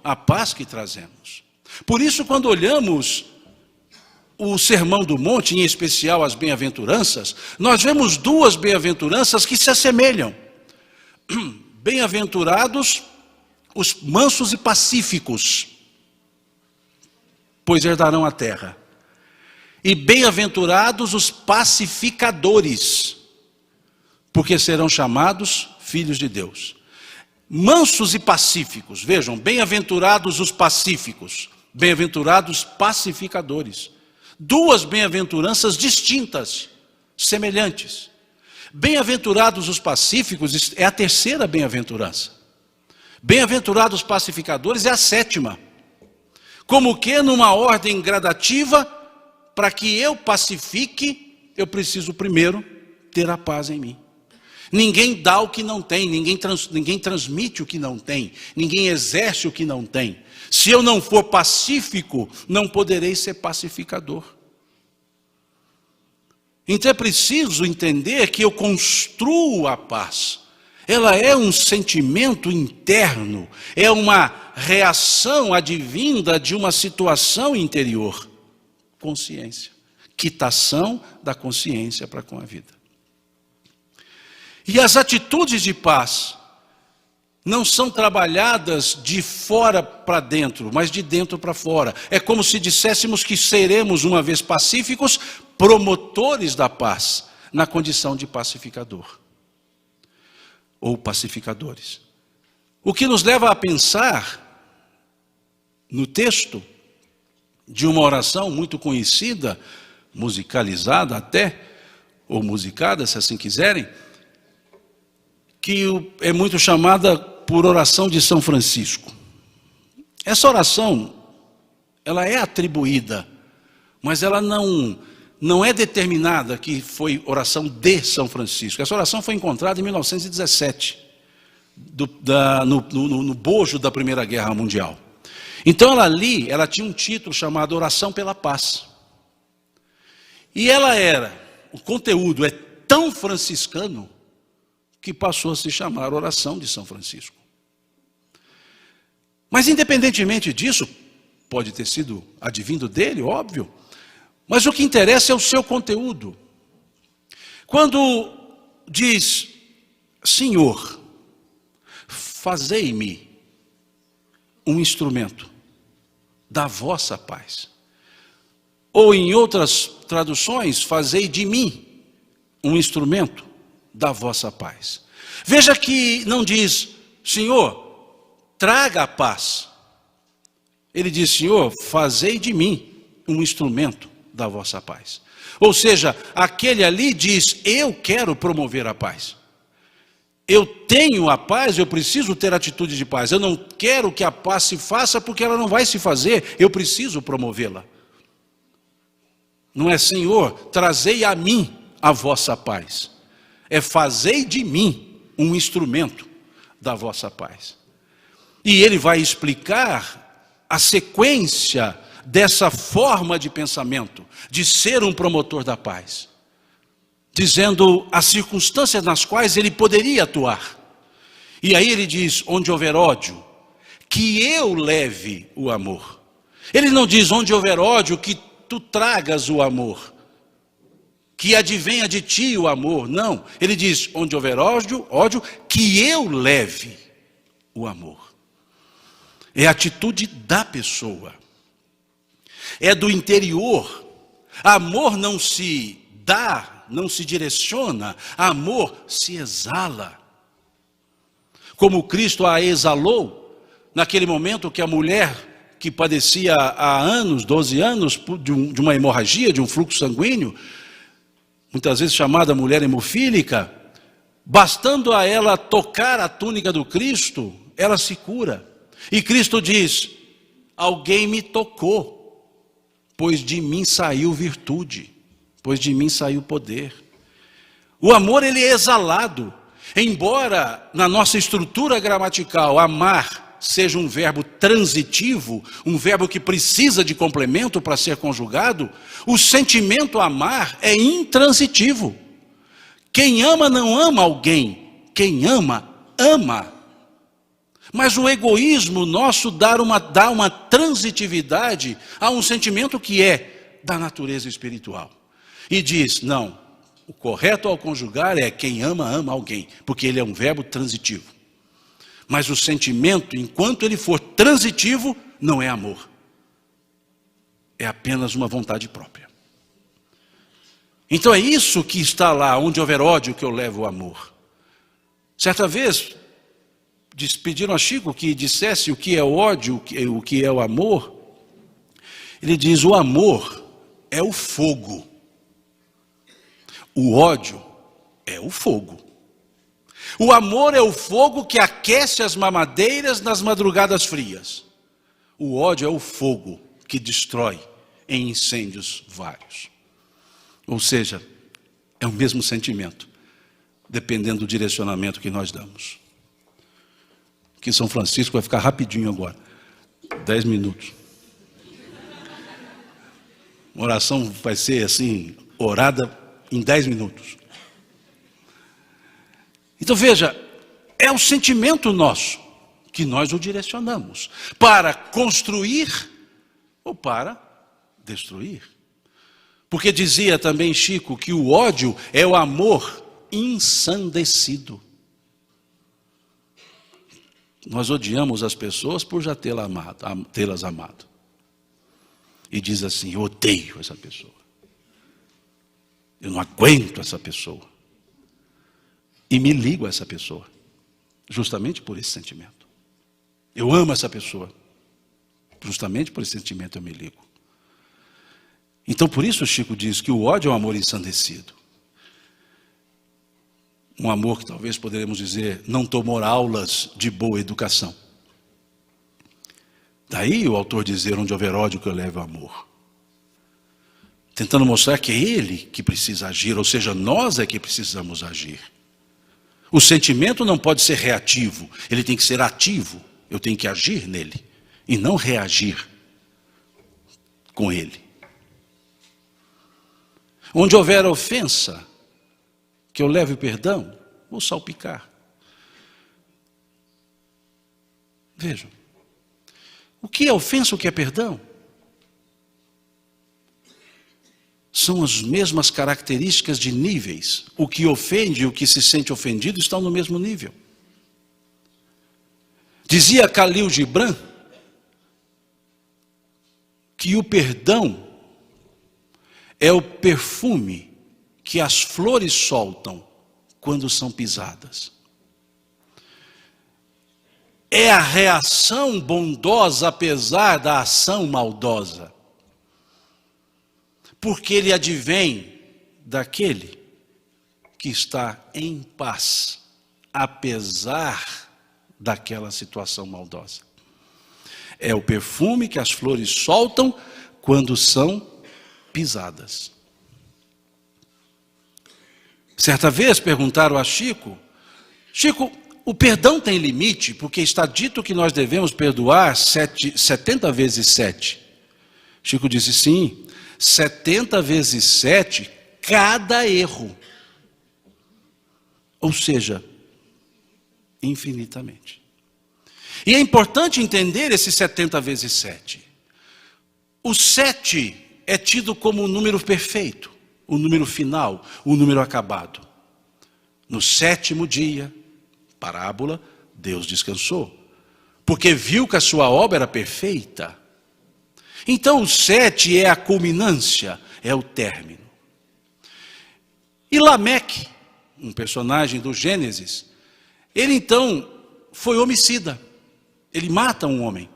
a paz que trazemos. Por isso, quando olhamos o Sermão do Monte, em especial as bem-aventuranças, nós vemos duas bem-aventuranças que se assemelham. Bem-aventurados os mansos e pacíficos, pois herdarão a terra. E bem-aventurados os pacificadores, porque serão chamados filhos de Deus. Mansos e pacíficos, vejam, bem-aventurados os pacíficos, bem-aventurados pacificadores. Duas bem-aventuranças distintas, semelhantes. Bem-aventurados os pacíficos é a terceira bem-aventurança. Bem-aventurados pacificadores é a sétima. Como que numa ordem gradativa, para que eu pacifique, eu preciso primeiro ter a paz em mim. Ninguém dá o que não tem, ninguém transmite o que não tem, ninguém exerce o que não tem. Se eu não for pacífico, não poderei ser pacificador. Então é preciso entender que eu construo a paz. Ela é um sentimento interno, é uma reação advinda de uma situação interior. Consciência, quitação da consciência para com a vida. E as atitudes de paz não são trabalhadas de fora para dentro, mas de dentro para fora. É como se disséssemos que seremos, uma vez pacíficos, promotores da paz, na condição de pacificador. Ou pacificadores. O que nos leva a pensar, no texto, de uma oração muito conhecida, musicalizada até, ou musicada, se assim quiserem, que é muito chamada por oração de São Francisco. Essa oração, ela é atribuída, mas ela não é determinada que foi oração de São Francisco. Essa oração foi encontrada em 1917, no bojo da Primeira Guerra Mundial. Então ela tinha um título chamado Oração pela Paz. E o conteúdo é tão franciscano, que passou a se chamar Oração de São Francisco. Mas independentemente disso, pode ter sido advindo dele, óbvio, mas o que interessa é o seu conteúdo. Quando diz, Senhor, fazei-me um instrumento da vossa paz. Ou em outras traduções, fazei de mim um instrumento da vossa paz. Veja que não diz, Senhor, traga a paz. Ele diz, Senhor, fazei de mim um instrumento da vossa paz. Ou seja, aquele ali diz, eu quero promover a paz. eu tenho a paz, eu preciso ter atitude de paz. Eu não quero que a paz se faça porque ela não vai se fazer, eu preciso promovê-la. Não é, Senhor, trazei a mim a vossa paz. É fazei de mim um instrumento da vossa paz. E ele vai explicar a sequência dessa forma de pensamento, de ser um promotor da paz, dizendo as circunstâncias nas quais ele poderia atuar. E aí ele diz, onde houver ódio, que eu leve o amor. Ele não diz, onde houver ódio, que tu tragas o amor, que advenha de ti o amor. Não, ele diz, onde houver ódio, que eu leve o amor. É a atitude da pessoa, é do interior. Amor não se dá, não se direciona, amor se exala. Como Cristo a exalou, naquele momento que a mulher que padecia há anos, 12 anos, de uma hemorragia, de um fluxo sanguíneo, muitas vezes chamada mulher hemofílica, bastando a ela tocar a túnica do Cristo, ela se cura. E Cristo diz, alguém me tocou, pois de mim saiu virtude, pois de mim saiu poder. O amor, ele é exalado. Embora na nossa estrutura gramatical amar seja um verbo transitivo, um verbo que precisa de complemento para ser conjugado, o sentimento amar é intransitivo. Quem ama não ama alguém, quem ama, ama. Mas o egoísmo nosso dá uma transitividade a um sentimento que é da natureza espiritual. E diz, não, o correto ao conjugar é quem ama, ama alguém, porque ele é um verbo transitivo. Mas o sentimento, enquanto ele for transitivo, não é amor. É apenas uma vontade própria. Então é isso que está lá, onde houver ódio que eu levo o amor. Certa vez, pediram a Chico que dissesse o que é o ódio, o que é o amor. Ele diz, o amor é o fogo. O ódio é o fogo. O amor é o fogo que aquece as mamadeiras nas madrugadas frias. O ódio é o fogo que destrói em incêndios vários. Ou seja, é o mesmo sentimento, dependendo do direcionamento que nós damos. Aqui em São Francisco vai ficar rapidinho agora, 10 minutos. Uma oração vai ser assim, orada em 10 minutos. Então veja, é o sentimento nosso que nós o direcionamos para construir ou para destruir. Porque dizia também Chico que o ódio é o amor ensandecido. Nós odiamos as pessoas por já tê-las amado. E diz assim, eu odeio essa pessoa. Eu não aguento essa pessoa. E me ligo a essa pessoa, justamente por esse sentimento. Eu amo essa pessoa, justamente por esse sentimento eu me ligo. Então por isso Chico diz que o ódio é um amor ensandecido. Um amor que talvez poderemos dizer, não tomou aulas de boa educação. Daí o autor dizer, onde houver ódio que eu leve o amor. Tentando mostrar que é ele que precisa agir, ou seja, nós é que precisamos agir. O sentimento não pode ser reativo, ele tem que ser ativo. Eu tenho que agir nele e não reagir com ele. Onde houver ofensa, que eu leve o perdão, vou salpicar. Vejam, o que é ofensa, o que é perdão? São as mesmas características de níveis. O que ofende e o que se sente ofendido estão no mesmo nível. Dizia Khalil Gibran que o perdão é o perfume que as flores soltam quando são pisadas. É a reação bondosa apesar da ação maldosa. Porque ele advém daquele que está em paz apesar daquela situação maldosa. É o perfume que as flores soltam quando são pisadas. Certa vez perguntaram a Chico, Chico, o perdão tem limite? Porque está dito que nós devemos perdoar 70 vezes 7. Chico disse, sim, 70 vezes 7, cada erro. Ou seja, infinitamente. E é importante entender esse 70 vezes 7. O 7 é tido como o número perfeito, o número final, o número acabado. No 7º dia, parábola, Deus descansou, porque viu que a sua obra era perfeita. Então o 7 é a culminância, é o término. E Lameque, um personagem do Gênesis, ele então foi homicida. Ele mata um homem.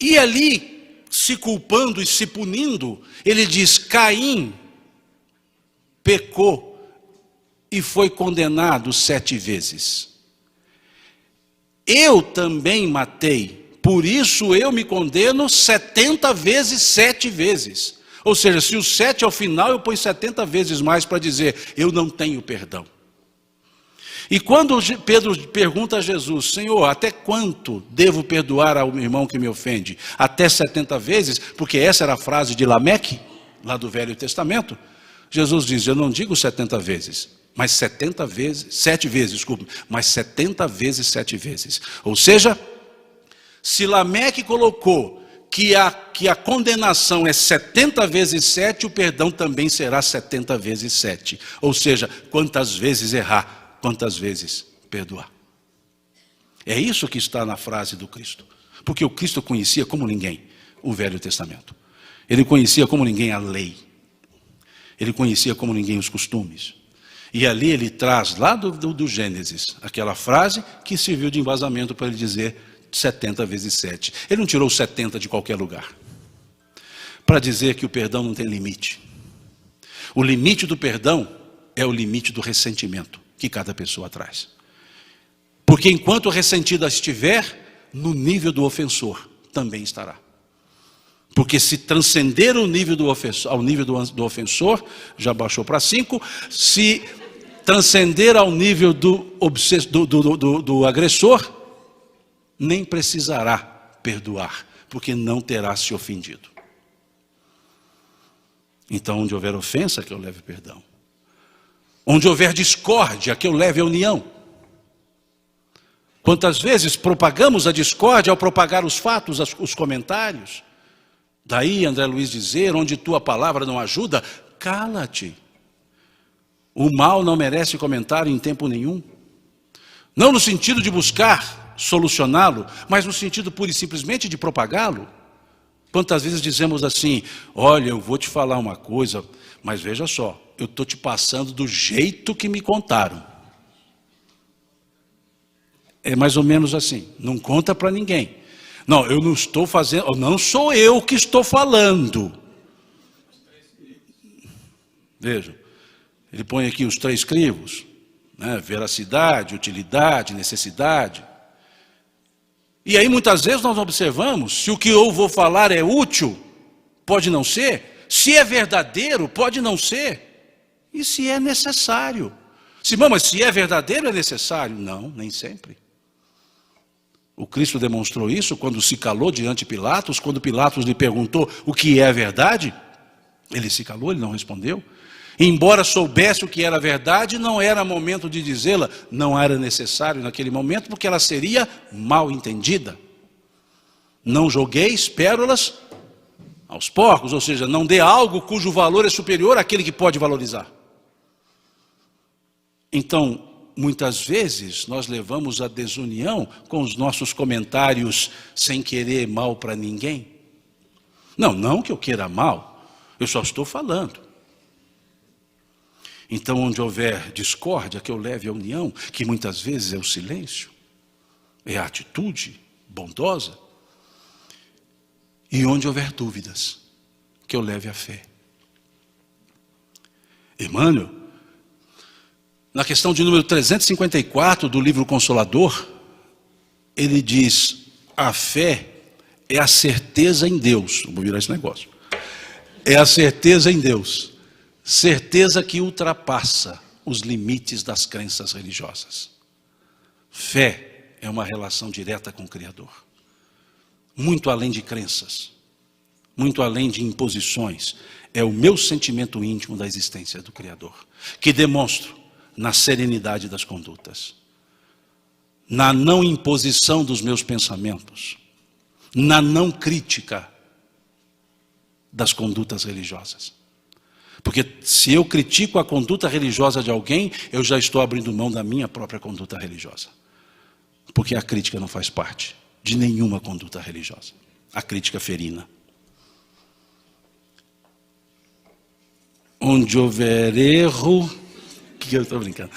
E ali, se culpando e se punindo, ele diz, Caim pecou e foi condenado 7 vezes. Eu também matei, por isso eu me condeno 70 vezes 7 vezes. Ou seja, se o 7 é o final, eu ponho 70 vezes mais para dizer, eu não tenho perdão. E quando Pedro pergunta a Jesus, Senhor, até quanto devo perdoar ao meu irmão que me ofende? Até 70 vezes? Porque essa era a frase de Lameque, lá do Velho Testamento. Jesus diz, eu não digo 70 vezes, mas 70 vezes, 7 vezes, desculpe, mas 70 vezes 7 vezes. Ou seja, se Lameque colocou que a condenação é 70 vezes 7, o perdão também será 70 vezes 7. Ou seja, quantas vezes errar, quantas vezes perdoar. É isso que está na frase do Cristo. Porque o Cristo conhecia como ninguém o Velho Testamento. Ele conhecia como ninguém a lei. Ele conhecia como ninguém os costumes. E ali ele traz lá do Gênesis aquela frase que serviu de embasamento para ele dizer 70 vezes 7. Ele não tirou 70 de qualquer lugar. Para dizer que o perdão não tem limite. O limite do perdão é o limite do ressentimento que cada pessoa traz. Porque enquanto ressentida estiver, no nível do ofensor também estará. Porque se transcender o nível do ofensor, ao nível do ofensor, já baixou para 5, se transcender ao nível do agressor, nem precisará perdoar, porque não terá se ofendido. Então, onde houver ofensa, que eu leve perdão. Onde houver discórdia, que eu leve a união. Quantas vezes propagamos a discórdia ao propagar os fatos, os comentários? Daí André Luiz dizer, onde tua palavra não ajuda, cala-te. O mal não merece comentário em tempo nenhum. Não no sentido de buscar solucioná-lo, mas no sentido pura e simplesmente de propagá-lo. Quantas vezes dizemos assim, olha, eu vou te falar uma coisa, mas veja só, eu estou te passando do jeito que me contaram. É mais ou menos assim, não conta para ninguém. Não, eu não estou fazendo, não sou eu que estou falando. Vejam, ele põe aqui os 3 crivos, né? Veracidade, utilidade, necessidade. E aí muitas vezes nós observamos, se o que eu vou falar é útil, pode não ser. Se é verdadeiro, pode não ser. E se é necessário. Simão, mas se é verdadeiro, é necessário? Não, nem sempre. O Cristo demonstrou isso quando se calou diante de Pilatos, quando Pilatos lhe perguntou o que é a verdade, ele se calou, ele não respondeu. Embora soubesse o que era a verdade, não era momento de dizê-la, não era necessário naquele momento, porque ela seria mal entendida. Não jogueis pérolas aos porcos, ou seja, não dê algo cujo valor é superior àquele que pode valorizar. Então, muitas vezes nós levamos a desunião com os nossos comentários sem querer mal para ninguém. Não que eu queira mal, eu só estou falando. Então, onde houver discórdia, que eu leve a união, que muitas vezes é o silêncio, é a atitude bondosa. E onde houver dúvidas, que eu leve a fé. Emmanuel, na questão de número 354 do livro Consolador, ele diz: a fé é a certeza em Deus. Vou virar esse negócio. É a certeza em Deus. Certeza que ultrapassa os limites das crenças religiosas. Fé é uma relação direta com o Criador. Muito além de crenças, muito além de imposições. É o meu sentimento íntimo da existência do Criador, que demonstro na serenidade das condutas, na não imposição dos meus pensamentos, na não crítica das condutas religiosas. Porque se eu critico a conduta religiosa de alguém, eu já estou abrindo mão da minha própria conduta religiosa. Porque a crítica não faz parte de nenhuma conduta religiosa. A crítica ferina. Onde houver erro, que eu estou brincando.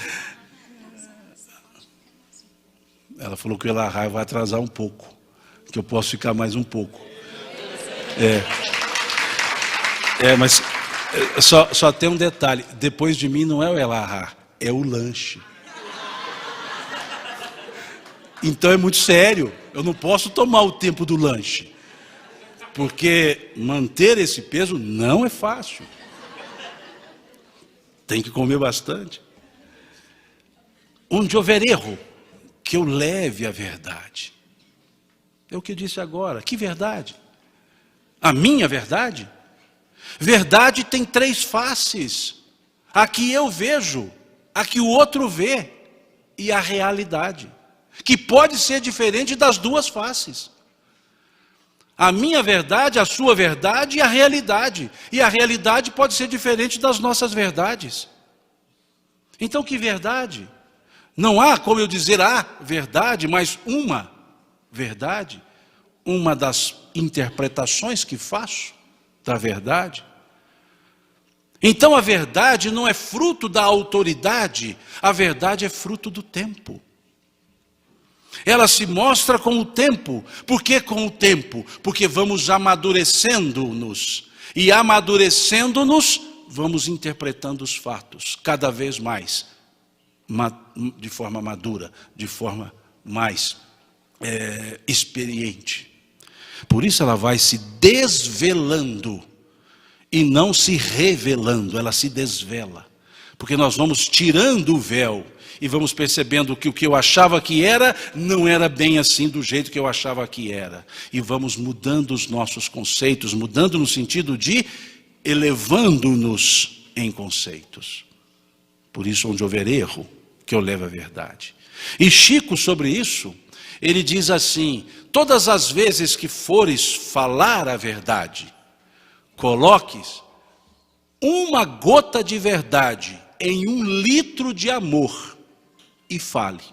Ela falou que o Elahá vai atrasar um pouco, que eu posso ficar mais um pouco. Mas só tem um detalhe: depois de mim não é o Elahá, é o lanche. Então é muito sério, eu não posso tomar o tempo do lanche, porque manter esse peso não é fácil. Tem que comer bastante. Onde houver erro, que eu leve a verdade. É o que eu disse agora. Que verdade? A minha verdade? Verdade tem 3 faces. A que eu vejo, a que o outro vê e a realidade, que pode ser diferente das 2 faces. A minha verdade, a sua verdade e a realidade. E a realidade pode ser diferente das nossas verdades. Então, que verdade? Não há como eu dizer a verdade, mas uma verdade. Uma das interpretações que faço da verdade. Então, a verdade não é fruto da autoridade. A verdade é fruto do tempo. Ela se mostra com o tempo. Por que com o tempo? Porque vamos amadurecendo-nos. E amadurecendo-nos, vamos interpretando os fatos cada vez mais, de forma madura, de forma mais experiente. Por isso ela vai se desvelando e não se revelando, ela se desvela. Porque nós vamos tirando o véu e vamos percebendo que o que eu achava que era, não era bem assim do jeito que eu achava que era. E vamos mudando os nossos conceitos, mudando no sentido de elevando-nos em conceitos. Por isso, onde houver erro, que eu leve a verdade. E Chico, sobre isso, ele diz assim: todas as vezes que fores falar a verdade, coloques uma gota de verdade em 1 litro de amor e fale.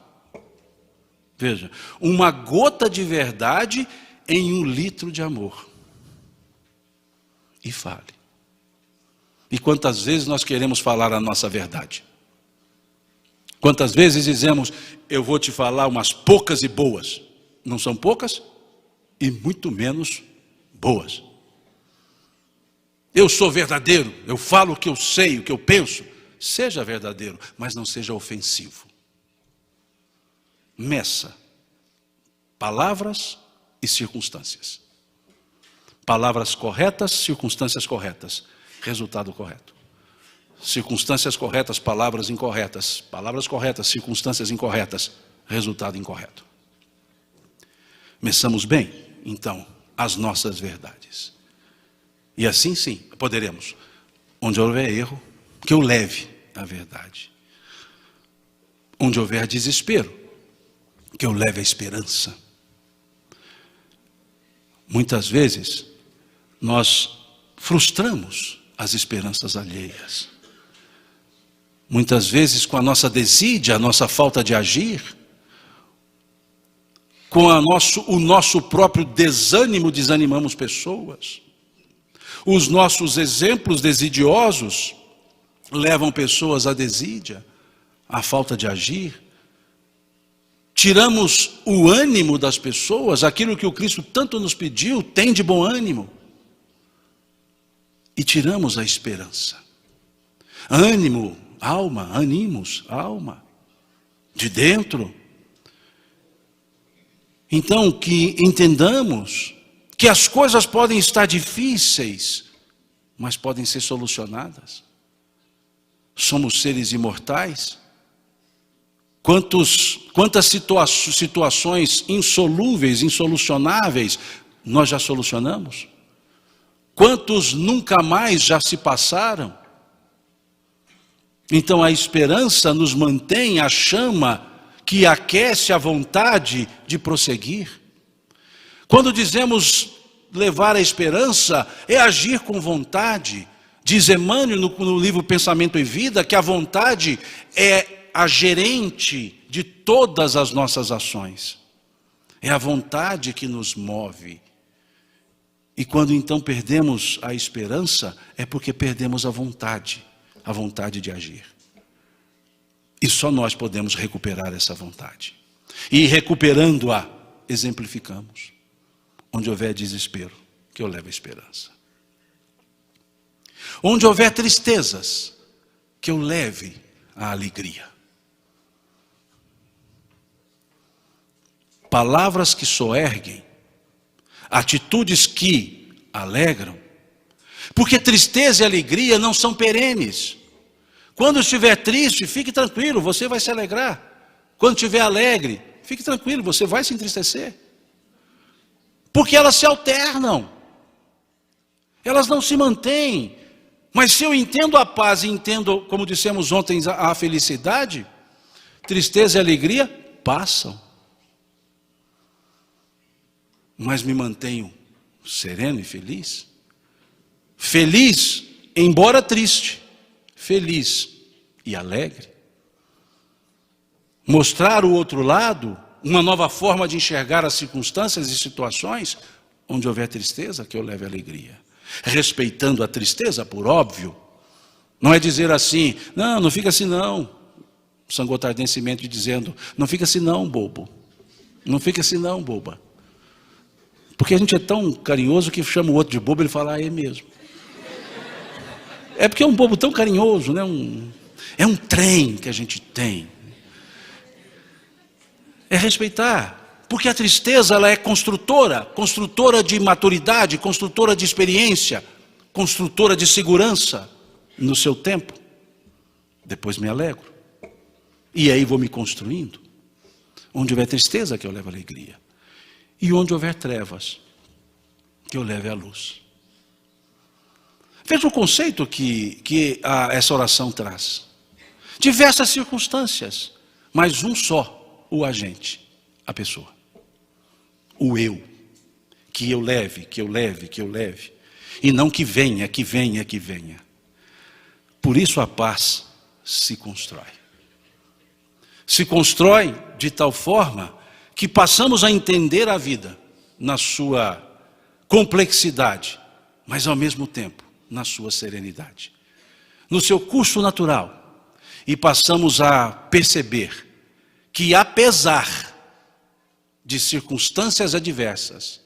Veja, uma gota de verdade em 1 litro de amor e fale. E quantas vezes nós queremos falar a nossa verdade? Quantas vezes dizemos: eu vou te falar umas poucas e boas. Não são poucas e muito menos boas. Eu sou verdadeiro, eu falo o que eu sei, o que eu penso. Seja verdadeiro, mas não seja ofensivo. Meça palavras e circunstâncias. Palavras corretas, circunstâncias corretas, resultado correto. Circunstâncias corretas, palavras incorretas. Palavras corretas, circunstâncias incorretas, resultado incorreto. Meçamos bem, então, as nossas verdades. E assim sim, poderemos, onde houver erro, que eu leve a verdade. Onde houver desespero, que eu leve a esperança. Muitas vezes, nós frustramos as esperanças alheias. Muitas vezes, com a nossa desídia, a nossa falta de agir, com o nosso próprio desânimo, desanimamos pessoas. Os nossos exemplos desidiosos levam pessoas à desídia, à falta de agir. Tiramos o ânimo das pessoas, aquilo que o Cristo tanto nos pediu: tem de bom ânimo. E tiramos a esperança. Ânimo alma, animos, alma, de dentro. Então, que entendamos que as coisas podem estar difíceis, mas podem ser solucionadas. Somos seres imortais. Quantas situações insolúveis, insolucionáveis, nós já solucionamos? Quantos nunca mais já se passaram? Então a esperança nos mantém a chama que aquece a vontade de prosseguir. Quando dizemos levar a esperança, é agir com vontade. Diz Emmanuel no livro Pensamento e Vida que a vontade é a gerente de todas as nossas ações. É a vontade que nos move. E quando então perdemos a esperança, é porque perdemos a vontade de agir. E só nós podemos recuperar essa vontade. E recuperando-a, exemplificamos. Onde houver desespero, que eu leve a esperança. Onde houver tristezas, que eu leve a alegria. Palavras que soerguem, atitudes que alegram. Porque tristeza e alegria não são perenes. Quando estiver triste, fique tranquilo, você vai se alegrar. Quando estiver alegre, fique tranquilo, você vai se entristecer. Porque elas se alternam. Elas não se mantêm. Mas se eu entendo a paz e entendo, como dissemos ontem, a felicidade, tristeza e alegria passam. Mas me mantenho sereno e feliz. Feliz, embora triste. Feliz e alegre. Mostrar o outro lado, uma nova forma de enxergar as circunstâncias e situações, onde houver tristeza, que eu leve alegria. Respeitando a tristeza, por óbvio. Não é dizer assim, não fica assim não. Sangotardensemente dizendo, não fica assim não, bobo. Não fica assim não, boba. Porque a gente é tão carinhoso que chama o outro de bobo, ele fala, é mesmo. É porque é um bobo tão carinhoso, né? É um trem que a gente tem. É respeitar. Porque a tristeza, ela é construtora de maturidade, construtora de experiência, construtora de segurança no seu tempo. Depois me alegro. E aí vou me construindo. Onde houver tristeza, que eu leve alegria. E onde houver trevas, que eu leve a luz. Veja o conceito que essa oração traz. Diversas circunstâncias, mas um só, o agente, a pessoa. O eu. Que eu leve. E não que venha. Por isso a paz se constrói. Se constrói de tal forma que passamos a entender a vida na sua complexidade, mas ao mesmo tempo na sua serenidade, no seu curso natural, e passamos a perceber que apesar de circunstâncias adversas,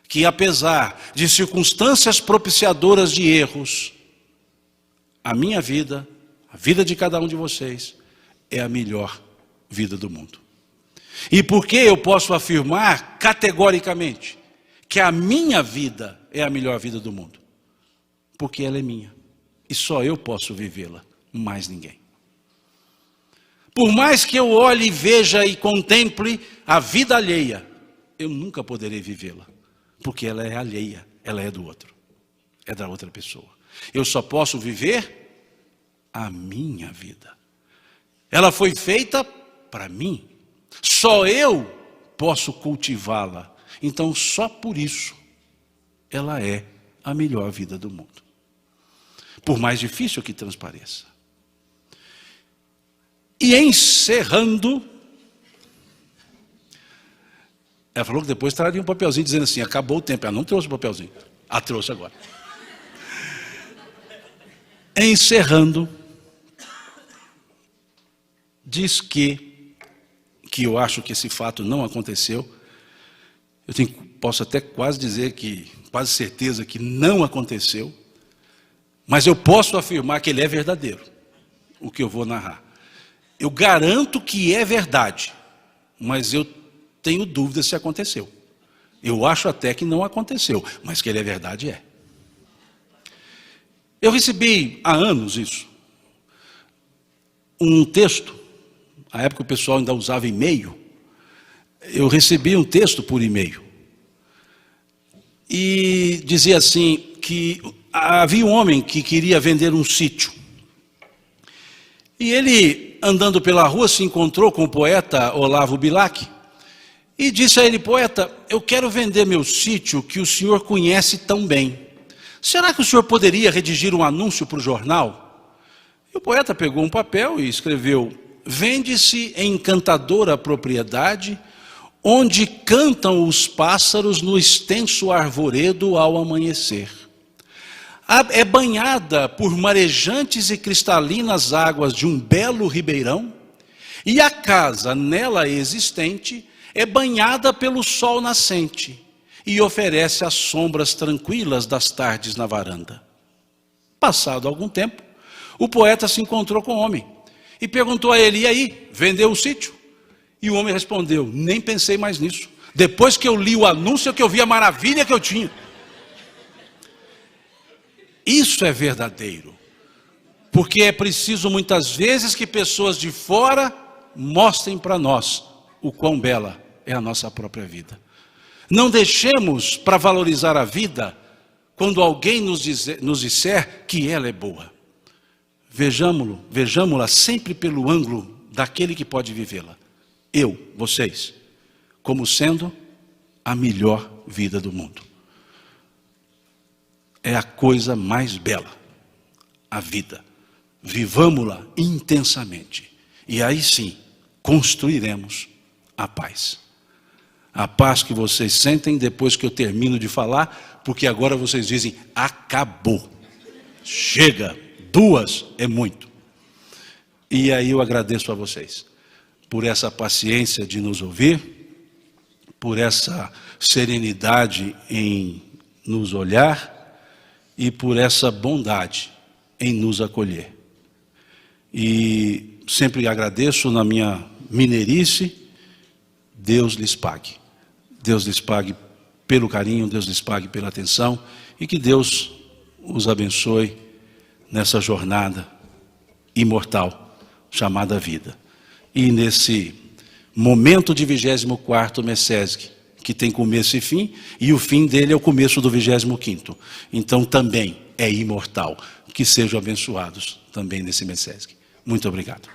que apesar de circunstâncias propiciadoras de erros, a minha vida, a vida de cada um de vocês, é a melhor vida do mundo. E por que eu posso afirmar categoricamente que a minha vida é a melhor vida do mundo? Porque ela é minha. E só eu posso vivê-la, mais ninguém. Por mais que eu olhe, veja e contemple a vida alheia, eu nunca poderei vivê-la. Porque ela é alheia, ela é do outro. É da outra pessoa. Eu só posso viver a minha vida. Ela foi feita para mim. Só eu posso cultivá-la. Então, só por isso, ela é a melhor vida do mundo. Por mais difícil que transpareça. E encerrando, ela falou que depois traria um papelzinho dizendo assim, acabou o tempo. Ela não trouxe o papelzinho. Trouxe agora. Encerrando, diz que eu acho que esse fato não aconteceu. Posso até quase dizer quase certeza que não aconteceu. Mas eu posso afirmar que ele é verdadeiro. o que eu vou narrar. Eu garanto que é verdade, mas eu tenho dúvida se aconteceu. Eu acho até que não aconteceu, mas que ele é verdade, é. Eu recebi há anos isso. Um texto, na época o pessoal ainda usava e-mail, eu recebi um texto por e-mail. E dizia assim, que havia um homem que queria vender um sítio. E ele, andando pela rua, se encontrou com o poeta Olavo Bilac e disse a ele: poeta, eu quero vender meu sítio que o senhor conhece tão bem. Será que o senhor poderia redigir um anúncio para o jornal? E o poeta pegou um papel e escreveu: vende-se encantadora propriedade, onde cantam os pássaros no extenso arvoredo ao amanhecer. É banhada por marejantes e cristalinas águas de um belo ribeirão, e a casa nela existente é banhada pelo sol nascente e oferece as sombras tranquilas das tardes na varanda. Passado algum tempo, o poeta se encontrou com o homem e perguntou a ele: e aí, vendeu o sítio? E o homem respondeu: nem pensei mais nisso. Depois que eu li o anúncio é que eu vi a maravilha que eu tinha. Isso é verdadeiro. Porque é preciso muitas vezes que pessoas de fora mostrem para nós o quão bela é a nossa própria vida. Não deixemos para valorizar a vida quando alguém nos disser que ela é boa. Vejamo-la sempre pelo ângulo daquele que pode vivê-la. Eu, vocês, como sendo a melhor vida do mundo. É a coisa mais bela, a vida. Vivamo-la intensamente. E aí sim, construiremos a paz. A paz que vocês sentem depois que eu termino de falar, porque agora vocês dizem: acabou. Chega, 2 é muito. E aí eu agradeço a vocês por essa paciência de nos ouvir, por essa serenidade em nos olhar e por essa bondade em nos acolher. E sempre agradeço na minha mineirice. Deus lhes pague. Deus lhes pague pelo carinho, Deus lhes pague pela atenção e que Deus os abençoe nessa jornada imortal chamada vida. E nesse momento de 24º Messesg, que tem começo e fim, e o fim dele é o começo do 25º. Então também é imortal. Que sejam abençoados também nesse Messesg. Muito obrigado.